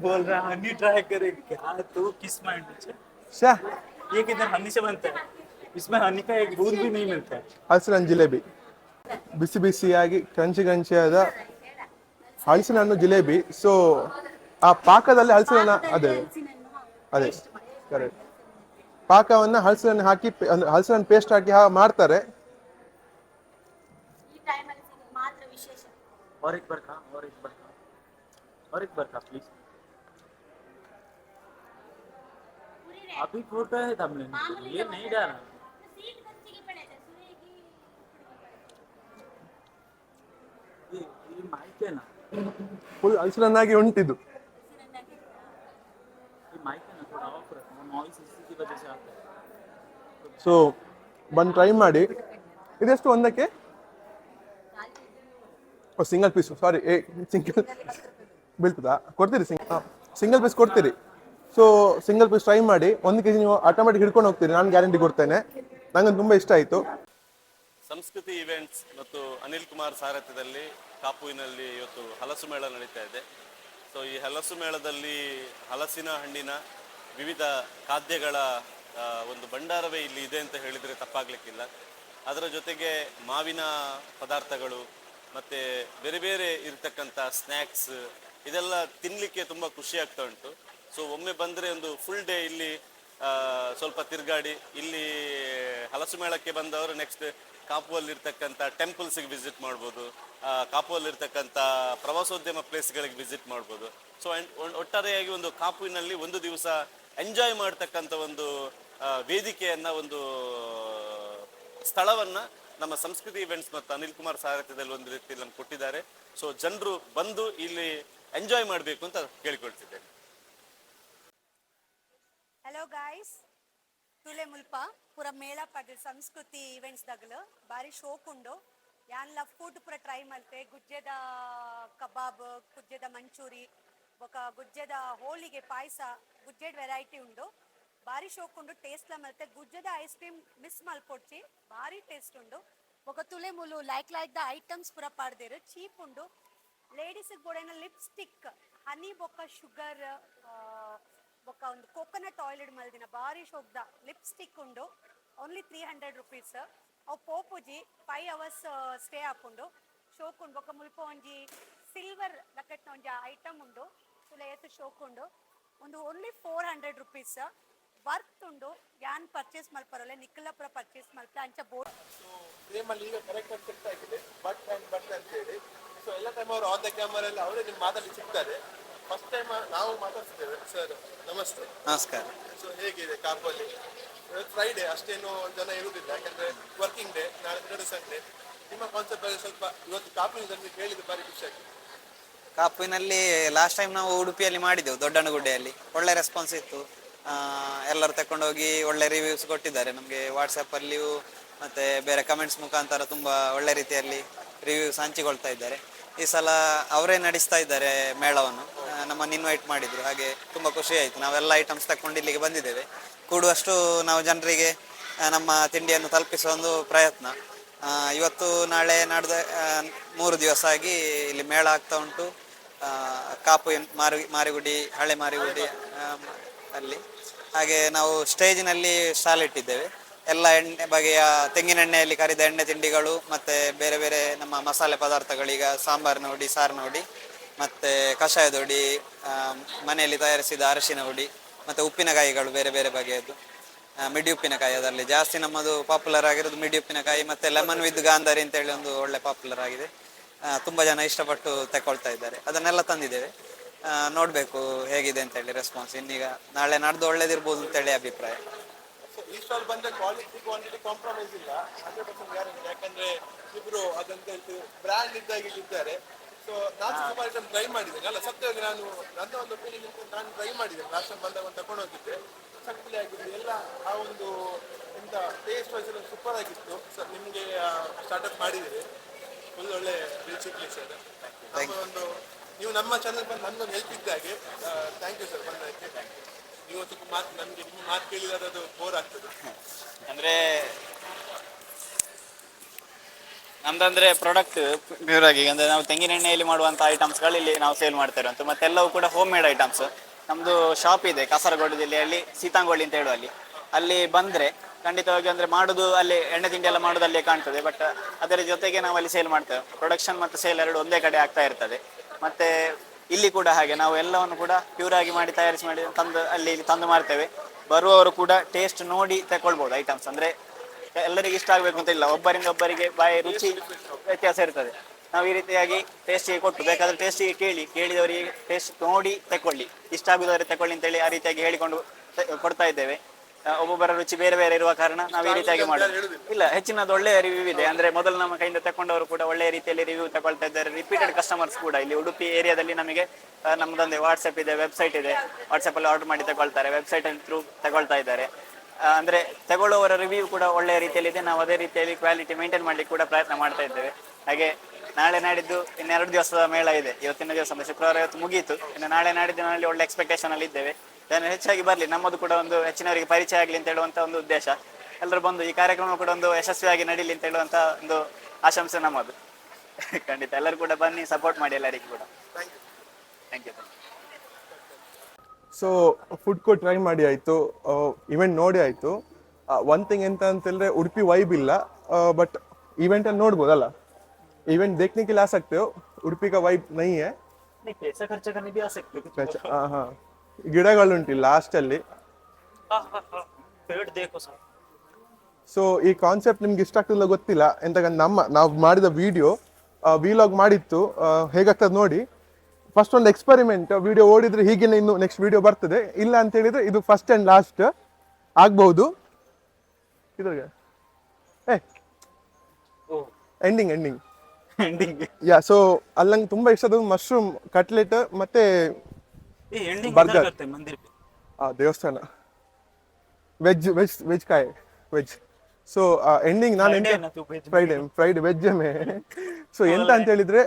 बोल रहा है, हनी ट्राई करे क्या? तो किस माइंड में शा ये किधर हनी से बनता है? इसमें हनी का एक बूंद भी नहीं मिलता है। ಹಲಸಿನ ಜಿಲೇಬಿ ಬಿಸಿ ಬಿಸಿಯಾಗಿ ಕ್ರಂಚಿಯಾದ ಹಲಸಿನ ಹಣ್ಣು ಜಿಲೇಬಿ. ಸೊ ಆ ಪಾಕದಲ್ಲಿ ಹಲಸಿನ ಅದೇ ಅದೇ ಕರೆಕ್ಟ್, ಪಾಕವನ್ನ ಹಲಸಿನ ಹಾಕಿ ಹಲಸಿನ ಪೇಸ್ಟ್ ಹಾಕಿ ಮಾಡ್ತಾರೆ. और एक बार खा, और एक बार खा, और एक बार खा प्लीज। अभी फोटो है तमने, ये नहीं डाला। ये माइक है ना, ಫುಲ್ ಹಲಸಿನಾಗಿ ಉಂಟಿದ್ದು. ये माइक है ना, थोड़ा ऑफ रखना, नॉइस इसी की वजह से आता है। ಸೊ ಬಂದು ಟ್ರೈ ಮಾಡಿ. ಇದೆಷ್ಟು ಒಂದಕ್ಕೆ? ಸಿಂಗಲ್ ಪೀಸು, ಸಾರಿ, ಸಿಂಗಲ್ ಬೀಳ್ತದಾ? ಕೊಡ್ತೀರಿ ಸಿಂಗಲ್ ಪೀಸ್ ಕೊಡ್ತೀರಿ. ಸೊ ಸಿಂಗಲ್ ಪೀಸ್ ಟ್ರೈ ಮಾಡಿ, 1 kg ನೀವು ಆಟೋಮೆಟಿಕ್ ಹಿಡ್ಕೊಂಡು ಹೋಗ್ತೀರಿ, ನಾನು ಗ್ಯಾರಂಟಿ ಕೊಡ್ತೇನೆ. ನಂಗೆ ತುಂಬ ಇಷ್ಟ ಆಯಿತು. ಸಂಸ್ಕೃತಿ ಇವೆಂಟ್ಸ್ ಮತ್ತು ಅನಿಲ್ ಕುಮಾರ್ ಸಾರಥ್ಯದಲ್ಲಿ ಕಾಪುವಿನಲ್ಲಿ ಇವತ್ತು ಹಲಸು ಮೇಳ ನಡೀತಾ ಇದೆ. ಸೊ ಈ ಹಲಸು ಮೇಳದಲ್ಲಿ ಹಲಸಿನ ಹಣ್ಣಿನ ವಿವಿಧ ಖಾದ್ಯಗಳ ಒಂದು ಭಂಡಾರವೇ ಇಲ್ಲಿ ಇದೆ ಅಂತ ಹೇಳಿದರೆ ತಪ್ಪಾಗಲಿಕ್ಕಿಲ್ಲ. ಅದರ ಜೊತೆಗೆ ಮಾವಿನ ಪದಾರ್ಥಗಳು ಮತ್ತು ಬೇರೆ ಬೇರೆ ಇರತಕ್ಕಂಥ ಸ್ನ್ಯಾಕ್ಸ್, ಇದೆಲ್ಲ ತಿನ್ನಲಿಕ್ಕೆ ತುಂಬ ಖುಷಿ ಆಗ್ತಾ ಉಂಟು. ಸೊ ಒಮ್ಮೆ ಬಂದರೆ ಒಂದು ಫುಲ್ ಡೇ ಇಲ್ಲಿ ಸ್ವಲ್ಪ ತಿರುಗಾಡಿ, ಇಲ್ಲಿ ಹಲಸು ಮೇಳಕ್ಕೆ ಬಂದವರು ನೆಕ್ಸ್ಟ್ ಕಾಪುವಲ್ಲಿರ್ತಕ್ಕಂಥ ಟೆಂಪಲ್ಸಿಗೆ ವಿಸಿಟ್ ಮಾಡ್ಬೋದು, ಕಾಪುವಲ್ಲಿರ್ತಕ್ಕಂಥ ಪ್ರವಾಸೋದ್ಯಮ ಪ್ಲೇಸ್ಗಳಿಗೆ ವಿಸಿಟ್ ಮಾಡ್ಬೋದು. ಸೊ ಒಟ್ಟಾರೆಯಾಗಿ ಒಂದು ಕಾಪುವಿನಲ್ಲಿ ಒಂದು ದಿವಸ ಎಂಜಾಯ್ ಮಾಡ್ತಕ್ಕಂಥ ಒಂದು ವೇದಿಕೆಯನ್ನು, ಒಂದು ಸ್ಥಳವನ್ನು ನಮ್ಮ ಸಂಸ್ಕೃತಿ ಇವೆಂಟ್ಸ್ ಮತ್ತು ಅನಿಲ್ ಕುಮಾರ್ ಸಾರಥ್ಯದಲ್ಲಿ ಒಂದು ರೀತಿಯಲ್ಲಿ ನಮ್ಗೆ ಕೊಟ್ಟಿದ್ದಾರೆ. ಸೊ ಜನರು ಬಂದು ಇಲ್ಲಿ ಎಂಜಾಯ್ ಮಾಡಬೇಕು ಅಂತ ಕೇಳಿಕೊಳ್ತಿದ್ದೇನೆ. ಹಲೋ ಗಾಯ್ಸ್, ತುಲೆ ಮುಲ್ಪ ಪೂರ ಮೇಳ ಪಡ್ದು ಸಂಸ್ಕೃತಿ ಇವೆಂಟ್ಸ್ ದಾಗಲು ಬಾರಿ ಶೋಕ್ ಉಂಡು. ಯಾನ್ಲ ಫುಡ್ ಪೂರ ಟ್ರೈ ಮಲ್ತೆ, ಗುಜ್ಜೆದ ಕಬಾಬ್, ಗುಜ್ಜೆದ ಮಂಚೂರಿ, ಬೊಕ ಗುಜ್ಜದ ಹೋಳಿಗೆ ಪಾಯಸ ಗುಜ್ಜೆಡ್ ವೆರೈಟಿ ಉಂಡು ಭಾರಿ ಶೋಕ್ ಉಂಡು ಟೇಸ್ಟ್ ಮತ್ತೆ ಗುಜ್ಜದ ಐಸ್ ಕ್ರೀಮ್ ಮಿಸ್ ಮಲ್ಪೊಡ್ಚಿ ಭಾರಿ ಟೇಸ್ಟ್ ಉಂಡು ಬೊಕ ತುಲೆ ಮುಲು ಲೈಕ್ ದ ಐಟಮ್ಸ್ ಪೂರ ಪಾಡ್ದೇರು ಚೀಪ್ ಉಂಡು ಲೇಡೀಸ್ ಬೋಡೈನ ಲಿಪ್ಸ್ಟಿಕ್ ಹನಿ ಬೊಕ್ಕ ಶುಗರ್ ಬೊಕ್ಕ ಒಂದು ಕೋಕೋನಟ್ ಆಯಿಲ್ ಮಲ್ದಿನ ಭಾರಿ ಶೋಕ್ದ ಲಿಪ್ಸ್ಟಿಕ್ ಉಂಡು ಓನ್ಲಿ 300 rupees ಅವು ಪೋಪುಜಿ 5 hours ಸ್ಟೇ ಆಪುಂಡು ಶೋಕ್ ಉಂಡು ಬೊಕ್ಕ ಮುಲ್ಪ ಒಂಜಿ ಸಿಲ್ವರ್ ಲಕಟ್ನ ಒಂಜಿ ಐಟಮ್ ಉಂಡು ತುಲೆ ಏತ್ ಶೋಕ್ ಉಂಡು ಒಂದು ಓನ್ಲಿ 400 rupees ವರ್ತ್ ಉಂಡು ಯಾನ್ ಪರ್ಚೇಸ್ ಮಲ್ಪರಲ್ಲ ನಿಖಿಲ ಪುರ ಪರ್ಚೇಸ್ ಮಲ್ಪ ಅಂಚ ಬೋರ್ಡ್ ಫ್ರೇಮಲ್ಲಿ ಈಗ ಕರೆಕ್ಟ್ ಆಗಿ ಸೆಟ್ ಆಗಿದೆ ಬಟ್ ಆ್ಯಂಡ್ ಬಟ್ ಅಂತೇಳಿ. ಸೊ ಎಲ್ಲ ಟೈಮ್ ಅವರು ಆನ್ ದ ಕ್ಯಾಮರಾ ಎಲ್ಲ ಅವರೇ ನಿಮ್ಮ ಮಾತಾಡಿ ಸಿಗ್ತಾರೆ. ಫಸ್ಟ್ ಟೈಮ್ ನಾವು ಮಾತಾಡ್ತಿದ್ದೇವೆ. ಸರ್ ನಮಸ್ತೆ. ನಮಸ್ಕಾರ. ಸೊ ಹೇಗಿದೆ ಕಾಪಲ್ಲಿ? ಫ್ರೈಡೇ ಅಷ್ಟೇನು ಜನ ಇರುವುದಿಲ್ಲ, ಯಾಕಂದರೆ ವರ್ಕಿಂಗ್ ಡೇ, ನಾಳೆ ಎರಡು ಸಂಡೇ. ನಿಮ್ಮ ಕಾನ್ಸೆಪ್ಟ್ ಬಗ್ಗೆ ಸ್ವಲ್ಪ ಇವತ್ತು ಕಾಪುವಿನಲ್ಲಿ ಕೇಳಿದ್ದು ಭಾರಿ ಖುಷಿ ಆಗಿದೆ. ಕಾಪುವಿನಲ್ಲಿ ಲಾಸ್ಟ್ ಟೈಮ್ ನಾವು ಉಡುಪಿಯಲ್ಲಿ ಮಾಡಿದ್ದೆವು, ದೊಡ್ಡನಗುಡ್ಡೆಯಲ್ಲಿ. ಒಳ್ಳೆ ರೆಸ್ಪಾನ್ಸ್ ಇತ್ತು. ಎಲ್ಲರೂ ತಗೊಂಡೋಗಿ ಒಳ್ಳೆ ರಿವ್ಯೂಸ್ ಕೊಟ್ಟಿದ್ದಾರೆ ನಮಗೆ. ವಾಟ್ಸಪ್ಪಲ್ಲಿಯೂ ಮತ್ತು ಬೇರೆ ಕಮೆಂಟ್ಸ್ ಮುಖಾಂತರ ತುಂಬ ಒಳ್ಳೆ ರೀತಿಯಲ್ಲಿ ರಿವ್ಯೂಸ್ ಹಂಚಿಕೊಳ್ತಾ ಇದ್ದಾರೆ. ಈ ಸಲ ಅವರೇ ನಡೆಸ್ತಾ ಇದ್ದಾರೆ ಮೇಳವನ್ನು. ನಮ್ಮನ್ನು ಇನ್ವೈಟ್ ಮಾಡಿದರು, ಹಾಗೆ ತುಂಬ ಖುಷಿ ಆಯಿತು. ನಾವೆಲ್ಲ ಐಟಮ್ಸ್ ತಗೊಂಡು ಇಲ್ಲಿಗೆ ಬಂದಿದ್ದೇವೆ. ಕೂಡುವಷ್ಟು ನಾವು ಜನರಿಗೆ ನಮ್ಮ ತಿಂಡಿಯನ್ನು ತಲುಪಿಸುವ ಒಂದು ಪ್ರಯತ್ನ. ಇವತ್ತು ನಾಳೆ ನಾಡ್ದು 3 ದಿವಸ ಆಗಿ ಇಲ್ಲಿ ಮೇಳ ಆಗ್ತಾ ಉಂಟು. ಕಾಪು ಮಾರಿಗುಡಿ, ಹಳೆ ಮಾರಿಗುಡಿ ಅಲ್ಲಿ. ಹಾಗೆ ನಾವು ಸ್ಟೇಜಿನಲ್ಲಿ ಸ್ಟಾಲ್ ಇಟ್ಟಿದ್ದೇವೆ. ಎಲ್ಲ ಬಗೆಯ ತೆಂಗಿನೆಣ್ಣೆಯಲ್ಲಿ ಕರಿದ ಎಣ್ಣೆ ತಿಂಡಿಗಳು ಮತ್ತು ಬೇರೆ ಬೇರೆ ನಮ್ಮ ಮಸಾಲೆ ಪದಾರ್ಥಗಳೀಗ ಸಾಂಬಾರಿನ ಹುಡಿ, ಸಾರಿನ ಹುಡಿ, ಮತ್ತು ಕಷಾಯದ ಹುಡಿ, ಮನೆಯಲ್ಲಿ ತಯಾರಿಸಿದ ಅರಶಿನ ಹುಡಿ, ಮತ್ತು ಉಪ್ಪಿನಕಾಯಿಗಳು ಬೇರೆ ಬೇರೆ ಬಗೆಯದ್ದು. ಮಿಡಿ ಉಪ್ಪಿನಕಾಯಿ, ಅದರಲ್ಲಿ ಜಾಸ್ತಿ ನಮ್ಮದು ಪಾಪ್ಯುಲರ್ ಆಗಿರೋದು ಮಿಡಿ ಉಪ್ಪಿನಕಾಯಿ, ಮತ್ತು ಲೆಮನ್ ವಿತ್ ಗಾಂಧಾರಿ ಅಂತೇಳಿ ಒಂದು ಒಳ್ಳೆ ಪಾಪ್ಯುಲರ್ ಆಗಿದೆ. ತುಂಬ ಜನ ಇಷ್ಟಪಟ್ಟು ತಗೊಳ್ತಾ ಇದ್ದಾರೆ. ಅದನ್ನೆಲ್ಲ ತಂದಿದ್ದೇವೆ. ನೋಡಬೇಕು ಹೇಗಿದೆ ಅಂತೇಳಿ ರೆಸ್ಪಾನ್ಸ್. ಇನ್ನೀಗ ನಾಳೆ ನಾಡ್ದು ಒಳ್ಳೇದಿರ್ಬೋದು ಅಂತೇಳಿ ಅಭಿಪ್ರಾಯ. ಈ ಸ್ಟಾಲ್ ಬಂದರೆ ಕ್ವಾಲಿಟಿ ಕ್ವಾಂಟಿಟಿ ಕಾಂಪ್ರಮೈಸ್ ಇಲ್ಲ, 100% ಗ್ಯಾರಂಟಿ. ಯಾಕಂದರೆ ಇಬ್ಬರು ಅದಂತ ಹೇಳ್ತೀವಿ ಬ್ರ್ಯಾಂಡ್ ಇದ್ದಾಗಿ ಇದ್ದಾರೆ. ಸೊ ನಾನು ಸುಮಾರು ಐಟಮ್ ಟ್ರೈ ಮಾಡಿದ್ದೇನೆ. ಅಲ್ಲ ಸತ್ಯವಾಗಿ ನಾನು ನನ್ನ ಒಂದು ಒಪಿನಿಯನ್ ನಾನು ಟ್ರೈ ಮಾಡಿದ್ದೇನೆ. ಲಾಸ್ಟ್ ಟೈಮ್ ಬಂದಾಗ ಒಂದು ತಗೊಂಡು ಹೋಗಿದ್ದೆ. ಚಕ್ಕಲಿ ಆಗಿದ್ದು ಎಲ್ಲ ಆ ಒಂದು ಎಂಥ ಟೇಸ್ಟ್ ವೈಸ್ ಎಲ್ಲ ಸೂಪರ್ ಆಗಿತ್ತು. ಸರ್ ನಿಮಗೆ ಸ್ಟಾರ್ಟಪ್ ಮಾಡಿದ್ದೀರಿ, ಫುಲ್ ಒಳ್ಳೆ ರೀಚ್ ಸಿಗಲಿ ಸರ್. ನಮ್ಮ ಒಂದು ನೀವು ನಮ್ಮ ಚಾನಲ್ ಬಂದು ನನ್ನೊಂದು ಹೆಲ್ಪ್ ಇದ್ದಾಗೆ. ಥ್ಯಾಂಕ್ ಯು ಸರ್ ಬಂದಕ್ಕೆ. ನೀವು ಸ್ವಲ್ಪ ಮಾತು ನಮಗೆ ನಿಮ್ಮ ಮಾತು ಕೇಳಿದರೆ ಅದು ಬೋರ್ ಆಗ್ತದೆ. ಅಂದರೆ ನಮ್ದಂದ್ರೆ ಪ್ರಾಡಕ್ಟ್ ಪ್ಯೂರ್ ಆಗಿ ಅಂದರೆ ನಾವು ತೆಂಗಿನೆಣ್ಣೆಯಲ್ಲಿ ಮಾಡುವಂಥ ಐಟಮ್ಸ್ಗಳು ಇಲ್ಲಿ ನಾವು ಸೇಲ್ ಮಾಡ್ತಾ ಇರುವಂಥ, ಮತ್ತೆಲ್ಲವೂ ಕೂಡ ಹೋಮ್ ಮೇಡ್ ಐಟಮ್ಸ್. ನಮ್ಮದು ಶಾಪ್ ಇದೆ ಕಾಸರಗೋಡು ಜಿಲ್ಲೆಯಲ್ಲಿ, ಸೀತಾಂಗೋಳಿ ಅಂತ ಹೇಳುವಲ್ಲಿ. ಅಲ್ಲಿ ಬಂದರೆ ಖಂಡಿತವಾಗಿ ಅಂದರೆ ಮಾಡೋದು ಅಲ್ಲಿ ಎಣ್ಣೆ ತಿಂಡಿ ಎಲ್ಲ ಮಾಡೋದು ಅಲ್ಲೇ ಕಾಣ್ತದೆ. ಬಟ್ ಅದರ ಜೊತೆಗೆ ನಾವು ಅಲ್ಲಿ ಸೇಲ್ ಮಾಡ್ತೇವೆ. ಪ್ರೊಡಕ್ಷನ್ ಮತ್ತು ಸೇಲ್ ಎರಡು ಒಂದೇ ಕಡೆ ಆಗ್ತಾ ಇರ್ತದೆ. ಮತ್ತು ಇಲ್ಲಿ ಕೂಡ ಹಾಗೆ ನಾವು ಎಲ್ಲವನ್ನು ಕೂಡ ಪ್ಯೂರ್ ಆಗಿ ಮಾಡಿ ತಯಾರಿಸಿ ಮಾಡಿ ತಂದು ಅಲ್ಲಿ ತಂದು ಮಾಡ್ತೇವೆ. ಬರುವವರು ಕೂಡ ಟೇಸ್ಟ್ ನೋಡಿ ತಗೊಳ್ಬೋದು ಐಟಮ್ಸ್. ಅಂದರೆ ಎಲ್ಲರಿಗೆ ಇಷ್ಟ ಆಗಬೇಕು ಅಂತ ಇಲ್ಲ, ಒಬ್ಬರಿಂದ ಒಬ್ಬರಿಗೆ ಬಾಯಿ ರುಚಿ ವ್ಯತ್ಯಾಸ ಇರ್ತದೆ. ನಾವು ಈ ರೀತಿಯಾಗಿ ಟೇಸ್ಟಿಗೆ ಕೊಟ್ಟು ಬೇಕಾದರೆ ಟೇಸ್ಟಿಗೆ ಕೇಳಿದವರಿಗೆ ಟೇಸ್ಟ್ ನೋಡಿ ತಗೊಳ್ಳಿ, ಇಷ್ಟ ಆಗುದವರಿಗೆ ತಗೊಳ್ಳಿ ಅಂತೇಳಿ ಆ ರೀತಿಯಾಗಿ ಹೇಳಿಕೊಂಡು ಕೊಡ್ತಾ ಇದ್ದೇವೆ. ಒಬ್ಬೊಬ್ಬರ ರುಚಿ ಬೇರೆ ಬೇರೆ ಇರುವ ಕಾರಣ ನಾವು ಈ ರೀತಿಯಾಗಿ ಮಾಡೋದು ಇಲ್ಲ. ಹೆಚ್ಚಿನದು ಒಳ್ಳೆಯ ರಿವ್ಯೂ ಇದೆ. ಅಂದರೆ ಮೊದಲು ನಮ್ಮ ಕೈಯಿಂದ ತಗೊಂಡವರು ಕೂಡ ಒಳ್ಳೆಯ ರೀತಿಯಲ್ಲಿ ರಿವ್ಯೂ ತಗೊಳ್ತಾ ಇದ್ದಾರೆ. ರಿಪೀಟೆಡ್ ಕಸ್ಟಮರ್ಸ್ ಕೂಡ ಇಲ್ಲಿ ಉಡುಪಿ ಏರಿಯಾದಲ್ಲಿ ನಮಗೆ ನಮ್ಮದೊಂದು ವಾಟ್ಸಪ್ ಇದೆ, ವೆಬ್ಸೈಟ್ ಇದೆ. ವಾಟ್ಸಪ್ಪಲ್ಲಿ ಆರ್ಡರ್ ಮಾಡಿ ತಗೊಳ್ತಾರೆ, ವೆಬ್ಸೈಟ್ ಥ್ರೂ ತಗೊಳ್ತಾ ಇದ್ದಾರೆ. ಅಂದರೆ ತಗೊಳ್ಳುವವರ ರಿವ್ಯೂ ಕೂಡ ಒಳ್ಳೆಯ ರೀತಿಯಲ್ಲಿದೆ. ನಾವು ಅದೇ ರೀತಿಯಲ್ಲಿ ಕ್ವಾಲಿಟಿ ಮೇಂಟೈನ್ ಮಾಡಲಿಕ್ಕೆ ಕೂಡ ಪ್ರಯತ್ನ ಮಾಡ್ತಾ ಇದ್ದೇವೆ. ಹಾಗೆ ನಾಳೆ ನಾಡಿದ್ದು 2 ದಿವಸದ ಮೇಳ ಇದೆ. ಇವತ್ತಿನ ದಿವಸ ಅಂದರೆ ಶುಕ್ರವಾರ ಇವತ್ತು ಮುಗಿಯಿತು. ಇನ್ನು ನಾಳೆ ನಾಡಿದ್ದಿನಲ್ಲಿ ಒಳ್ಳೆ ಎಕ್ಸ್ಪೆಕ್ಟೇಷನಲ್ಲಿ ಇದ್ದೇವೆ. ಜನ ಹೆಚ್ಚಾಗಿ ಬರಲಿ, ನಮ್ಮದು ಕೂಡ ಒಂದು ಹೆಚ್ಚಿನವರಿಗೆ ಪರಿಚಯ ಆಗಲಿ ಅಂತ ಹೇಳುವಂಥ ಒಂದು ಉದ್ದೇಶ. ಎಲ್ಲರೂ ಬಂದು ಈ ಕಾರ್ಯಕ್ರಮ ಕೂಡ ಒಂದು ಯಶಸ್ವಿಯಾಗಿ ನಡೀಲಿ ಅಂತ ಹೇಳುವಂಥ ಒಂದು ಆಶಂಸೆ ನಮ್ಮದು. ಖಂಡಿತ ಎಲ್ಲರೂ ಕೂಡ ಬನ್ನಿ, ಸಪೋರ್ಟ್ ಮಾಡಿ ಎಲ್ಲರಿಗೂ ಕೂಡ. Thank you. So food court try ಮಾಡಿ ಆಯಿತು, ಇವೆಂಟ್ ನೋಡಿ ಆಯಿತು. ಒನ್ ಥಿಂಗ್ ಎಂತ ಅಂತಂದರೆ ಉಡುಪಿ ವೈಬ್ ಇಲ್ಲ, ಬಟ್ इवेंट ನೋಡ್ಬೋದಲ್ಲ. इवेंट देखने के लिए आ सकते हो, उड़पी का वाइब नहीं है. नहीं, पैसा खर्चा करने भी आ सकते हो. हाँ हाँ, ಗಿಡಗಳುಂಟು ಲಾಸ್ಟ್ ಅಲ್ಲಿ. ಪೇಡ್ देखो ಸರ್. ಸೊ ಈ ಕಾನ್ಸೆಪ್ಟ್ ನಿಮ್ಗೆ ಇಷ್ಟ ಆಗ್ತಿಲ್ಲ ಗೊತ್ತಿಲ್ಲ. ಎಂತಕಂದ್ರೆ ನಾವು ಮಾಡಿದ ವಿಲಾಗ್ ಮಾಡಿತ್ತು, ಹೇಗಾಗ್ತದೆ ನೋಡಿ. ಫಸ್ಟ್ ಒಂದು ಎಕ್ಸ್ಪೆರಿಮೆಂಟ್ ವಿಡಿಯೋ ಓಡಿದ್ರೆ ಹೀಗೇನೆ ಇನ್ನು ನೆಕ್ಸ್ಟ್ ವಿಡಿಯೋ ಬರ್ತದೆ. ಇಲ್ಲ ಅಂತ ಹೇಳಿದ್ರೆ ಇದು ಫಸ್ಟ್ ಆ್ಯಂಡ್ ಲಾಸ್ಟ್ ಆಗ್ಬಹುದು. ಇದ್ರಿಗೆ ಎಂಡಿಂಗ್ ಯಾ. ಸೊ ಅಲ್ಲಿ ನಂಗೆ ತುಂಬಾ ಇಷ್ಟದ ಮಶ್ರೂಮ್ ಕಟ್ಲೆಟ್ ಮತ್ತೆ ಬರ್ಗರ್. ದೇವಸ್ಥಾನ ವೆಜ್ ಕಾಯ್ ವೆಜ್. ಸೊ ಎಂಡಿಂಗ್ ನಾನು ಫ್ರೈಡೆ ವೆಜ್ ಮೇ. ಸೊ ಎಂತ ಅಂತ ಹೇಳಿದ್ರೆ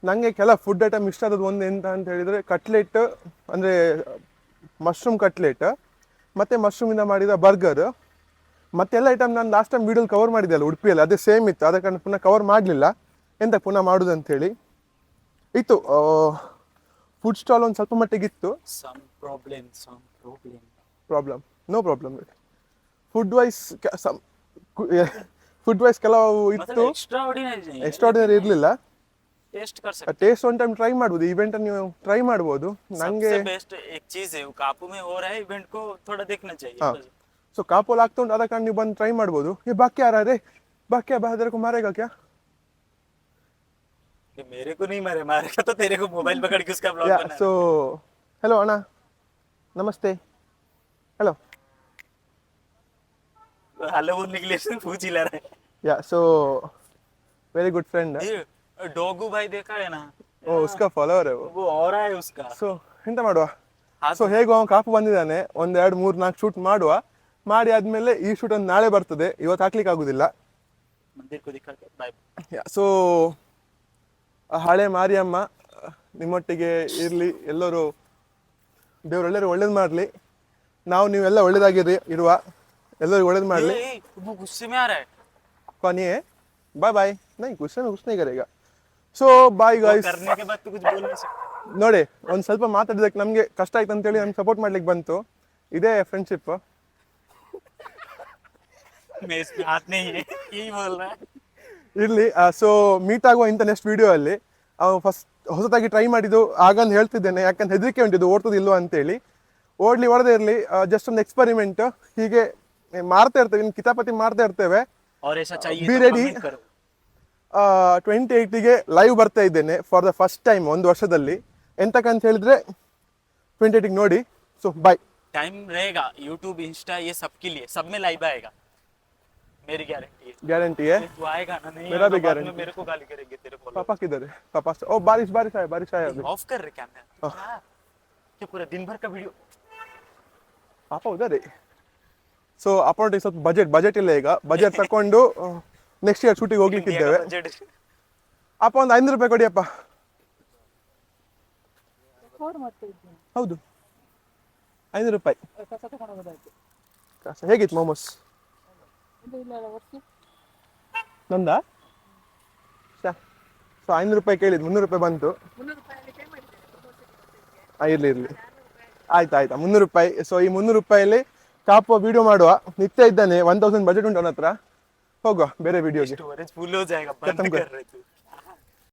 ನನಗೆ ಕೆಲವು ಫುಡ್ ಐಟಮ್ ಇಷ್ಟ ಆದದ್ದು ಒಂದು ಎಂತ ಅಂತ ಹೇಳಿದರೆ ಕಟ್ಲೆಟ್, ಅಂದರೆ ಮಶ್ರೂಮ್ ಕಟ್ಲೆಟ್, ಮತ್ತು ಮಶ್ರೂಮಿಂದ ಮಾಡಿದ ಬರ್ಗರ್, ಮತ್ತೆಲ್ಲ ಐಟಮ್ ನಾನು ಲಾಸ್ಟ್ ಟೈಮ್ ವೀಡಿಯೋಲಿ ಕವರ್ ಮಾಡಿದೆ ಅಲ್ಲ ಉಡುಪಿಯಲ್ಲಿ, ಅದೇ ಸೇಮ್ ಇತ್ತು. ಅದ ಕಾರಣ ಪುನಃ ಕವರ್ ಮಾಡಲಿಲ್ಲ, ಎಂತ ಪುನಃ ಮಾಡೋದು ಅಂಥೇಳಿ ಇತ್ತು. ಫುಡ್ ಸ್ಟಾಲ್ ಒಂದು ಸ್ವಲ್ಪ ಮಟ್ಟಿಗಿತ್ತು. Problem no problem. Food wise ಕೆಲವು ಇತ್ತು, ಎಕ್ಸ್ಟ್ರಾರ್ಡಿನರಿ ಇರಲಿಲ್ಲ. ಟೇಸ್ಟ್ ಒನ್ ಟೈಮ್ ಟ್ರೈ ಮಾಡ್ಬೋದು, इवेंट ನೀವು ಟ್ರೈ ಮಾಡ್ಬೋದು. ನನಗೆ बेस्ट एक चीज है, वो कापू में हो रहा है, इवेंट को थोड़ा देखना चाहिए. ಸೊ ಕಾಪೋಲ್ ಆಗ್ತಾ ಉಂಟು, ಅದ ಕಾರಣ ನೀವು ಬಂದು ಟ್ರೈ ಮಾಡ್ಬೋದು. ये बाकी आ रहा है रे, बाकी अब तेरे को मारेगा क्या? मेरे को नहीं मारेगा तो तेरे को मोबाइल पकड़ के उसका ब्लॉग बना. ಸೊ हेलो ಅಣ್ಣ, नमस्ते. हेलो. हेलो बोलने के लिए सिर्फ पूछ ही ला रहा है. या सो वेरी गुड फ्रेंड. डोगू भाई देखा है ना, ओ उसका फॉलोअर है वो और है उसका. ಸೊ ಎಂತ ಮಾಡುವ, ಸೊ ಹೇಗೂ ಅವನು ಕಾಪು ಬಂದಿದ್ದಾನೆ, 1 2 3 4 ಶೂಟ್ ಮಾಡುವ. ಮಾಡಿ ಆದ್ಮೇಲೆ ಈ ಶೂಟ್ ಒಂದು ನಾಳೆ ಬರ್ತದೆ, ಇವತ್ತು ಹಾಕ್ಲಿಕ್ಕೆ ಆಗುದಿಲ್ಲ. मंदिर को दिखा के बाय. ಸೊ ಹಳೆ ಮಾರಿಯಮ್ಮ ನಿಮ್ಮೊಟ್ಟಿಗೆ ಇರಲಿ, ಎಲ್ಲರೂ ದೇವರೆಲ್ಲರೂ ಒಳ್ಳೇದು ಮಾಡಲಿ, ನೀವೆಲ್ಲ ಒಳ್ಳೇದಾಗಿರಿ ಇರುವ, ಎಲ್ಲರಿಗೂ ಒಳ್ಳೇದು ಮಾಡಲಿ. वो गुस्से में आ रहा है. कौन है? Bye bye. नहीं गुस्से में कुछ नहीं करेगा. So bye guys. करने के बाद तो कुछ बोल नहीं सकते. ನೋಡಿ, ಒಂದು ಸ್ವಲ್ಪ ಮಾತಾಡಿದಕ್ಕೆ ನಮಗೆ ಕಷ್ಟ ಆಯ್ತು ಅಂತೇಳಿ ನಮ್ಗೆ ಸಪೋರ್ಟ್ ಮಾಡ್ಲಿಕ್ಕೆ ಬಂತು. ಇದೇ ಫ್ರೆಂಡ್ಶಿಪ್. मैं इसमें हाथ नहीं है, यही बोल रहा है. ಇರಲಿ. ಸೊ ಮೀಟ್ ಆಗುವ ಇಂಥ ನೆಕ್ಸ್ಟ್ ವಿಡಿಯೋ ಅಲ್ಲಿ. ಅವನು ಫಸ್ಟ್ ಹೊಸದಾಗಿ ಟ್ರೈ ಮಾಡಿದ್ದು ಆಗಂದು ಹೇಳ್ತಿದ್ದೇನೆ, ಯಾಕಂದ್ರೆ ಹೆದರಿಕೆ ಉಂಟಿದ್ದು ಓಡ್ತದಿಲ್ವ ಅಂತೇಳಿ. ಓಡ್ಲಿ ಹೊಡೆದೇ ಇರಲಿ, ಜಸ್ಟ್ ಒಂದು ಎಕ್ಸ್ಪೆರಿಮೆಂಟ್. ಹೀಗೆ ಮಾಡ್ತಾ ಇರ್ತೇವೆ, ಇನ್ನು ಕಿತಾಪತಿ ಮಾಡ್ತಾ ಇರ್ತೇವೆ. और ऐसा चाहिए ಬಿ तो ರೆಡಿ. comment करो. 28ಗೆ ಲೈವ್ ಬರ್ತಾ ಇದ್ದೇನೆ ಫಾರ್ ದ ಫಸ್ಟ್ ಟೈಮ್ ಒಂದು ವರ್ಷದಲ್ಲಿ. ಎಂತಕ್ಕಂತ ಹೇಳಿದ್ರೆ 28ಗೆ ನೋಡಿ. So bye. टाइम रहेगा, यूट्यूब इंस्टा ये सबके लिए, सब में लाइव आएगा, मेरी गारंटी है. गारंटी है? तू आएगा ना, नहीं मेरा भी आएगा, बाद में गारंटी. मेरे को गाली करेंगे तेरे फॉलोअर. पापा किधर है? पापा ओ बारिश आया अभी. ऑफ कर रहे कैमरा क्या पूरा दिन भर का वीडियो. ಪಾಪ ಉದಾರೆ. ಸೊ ಅಪ್ಪನೊಟ್ಟಿಗೆ ಸ್ವಲ್ಪ ಬಜೆಟ್ ಇಲ್ಲ ಈಗ. ಬಜೆಟ್ ತಕೊಂಡು ನೆಕ್ಸ್ಟ್ ಇಯರ್ ಶೂಟಿಗೆ ಹೋಗ್ಲಿಕ್ಕಿದ್ದೇವೆ. ಅಪ್ಪ ಒಂದು 500 ರೂಪಾಯಿ ಕೊಡಿಯಪ್ಪ. ಹೌದು 500 ರೂಪಾಯಿ. ಹೇಗಿತ್ತು ಮೋಮೋಸ್? ನಂದಾ? ಸೊ 500 ರೂಪಾಯಿ ಕೇಳಿದ್ದು, 300 ರೂಪಾಯಿ ಬಂತು. ಇರ್ಲಿ ಆಯ್ತಾ 300 ರೂಪಾಯಿ. ಸೊ ಈ 300 ರೂಪಾಯಲ್ಲಿ ಕಾಪು ವಿಡಿಯೋ ಮಾಡುವ. ನಿತ್ಯ ಇದ್ದಾನೆ, 1000 ಬಜೆಟ್ ಉಂಟು ಅವನ ಹತ್ರ. ಹೋಗುವ ಬೇರೆ ವಿಡಿಯೋಗೆ. फुल हो जाएगा, बंद कर रहे तू.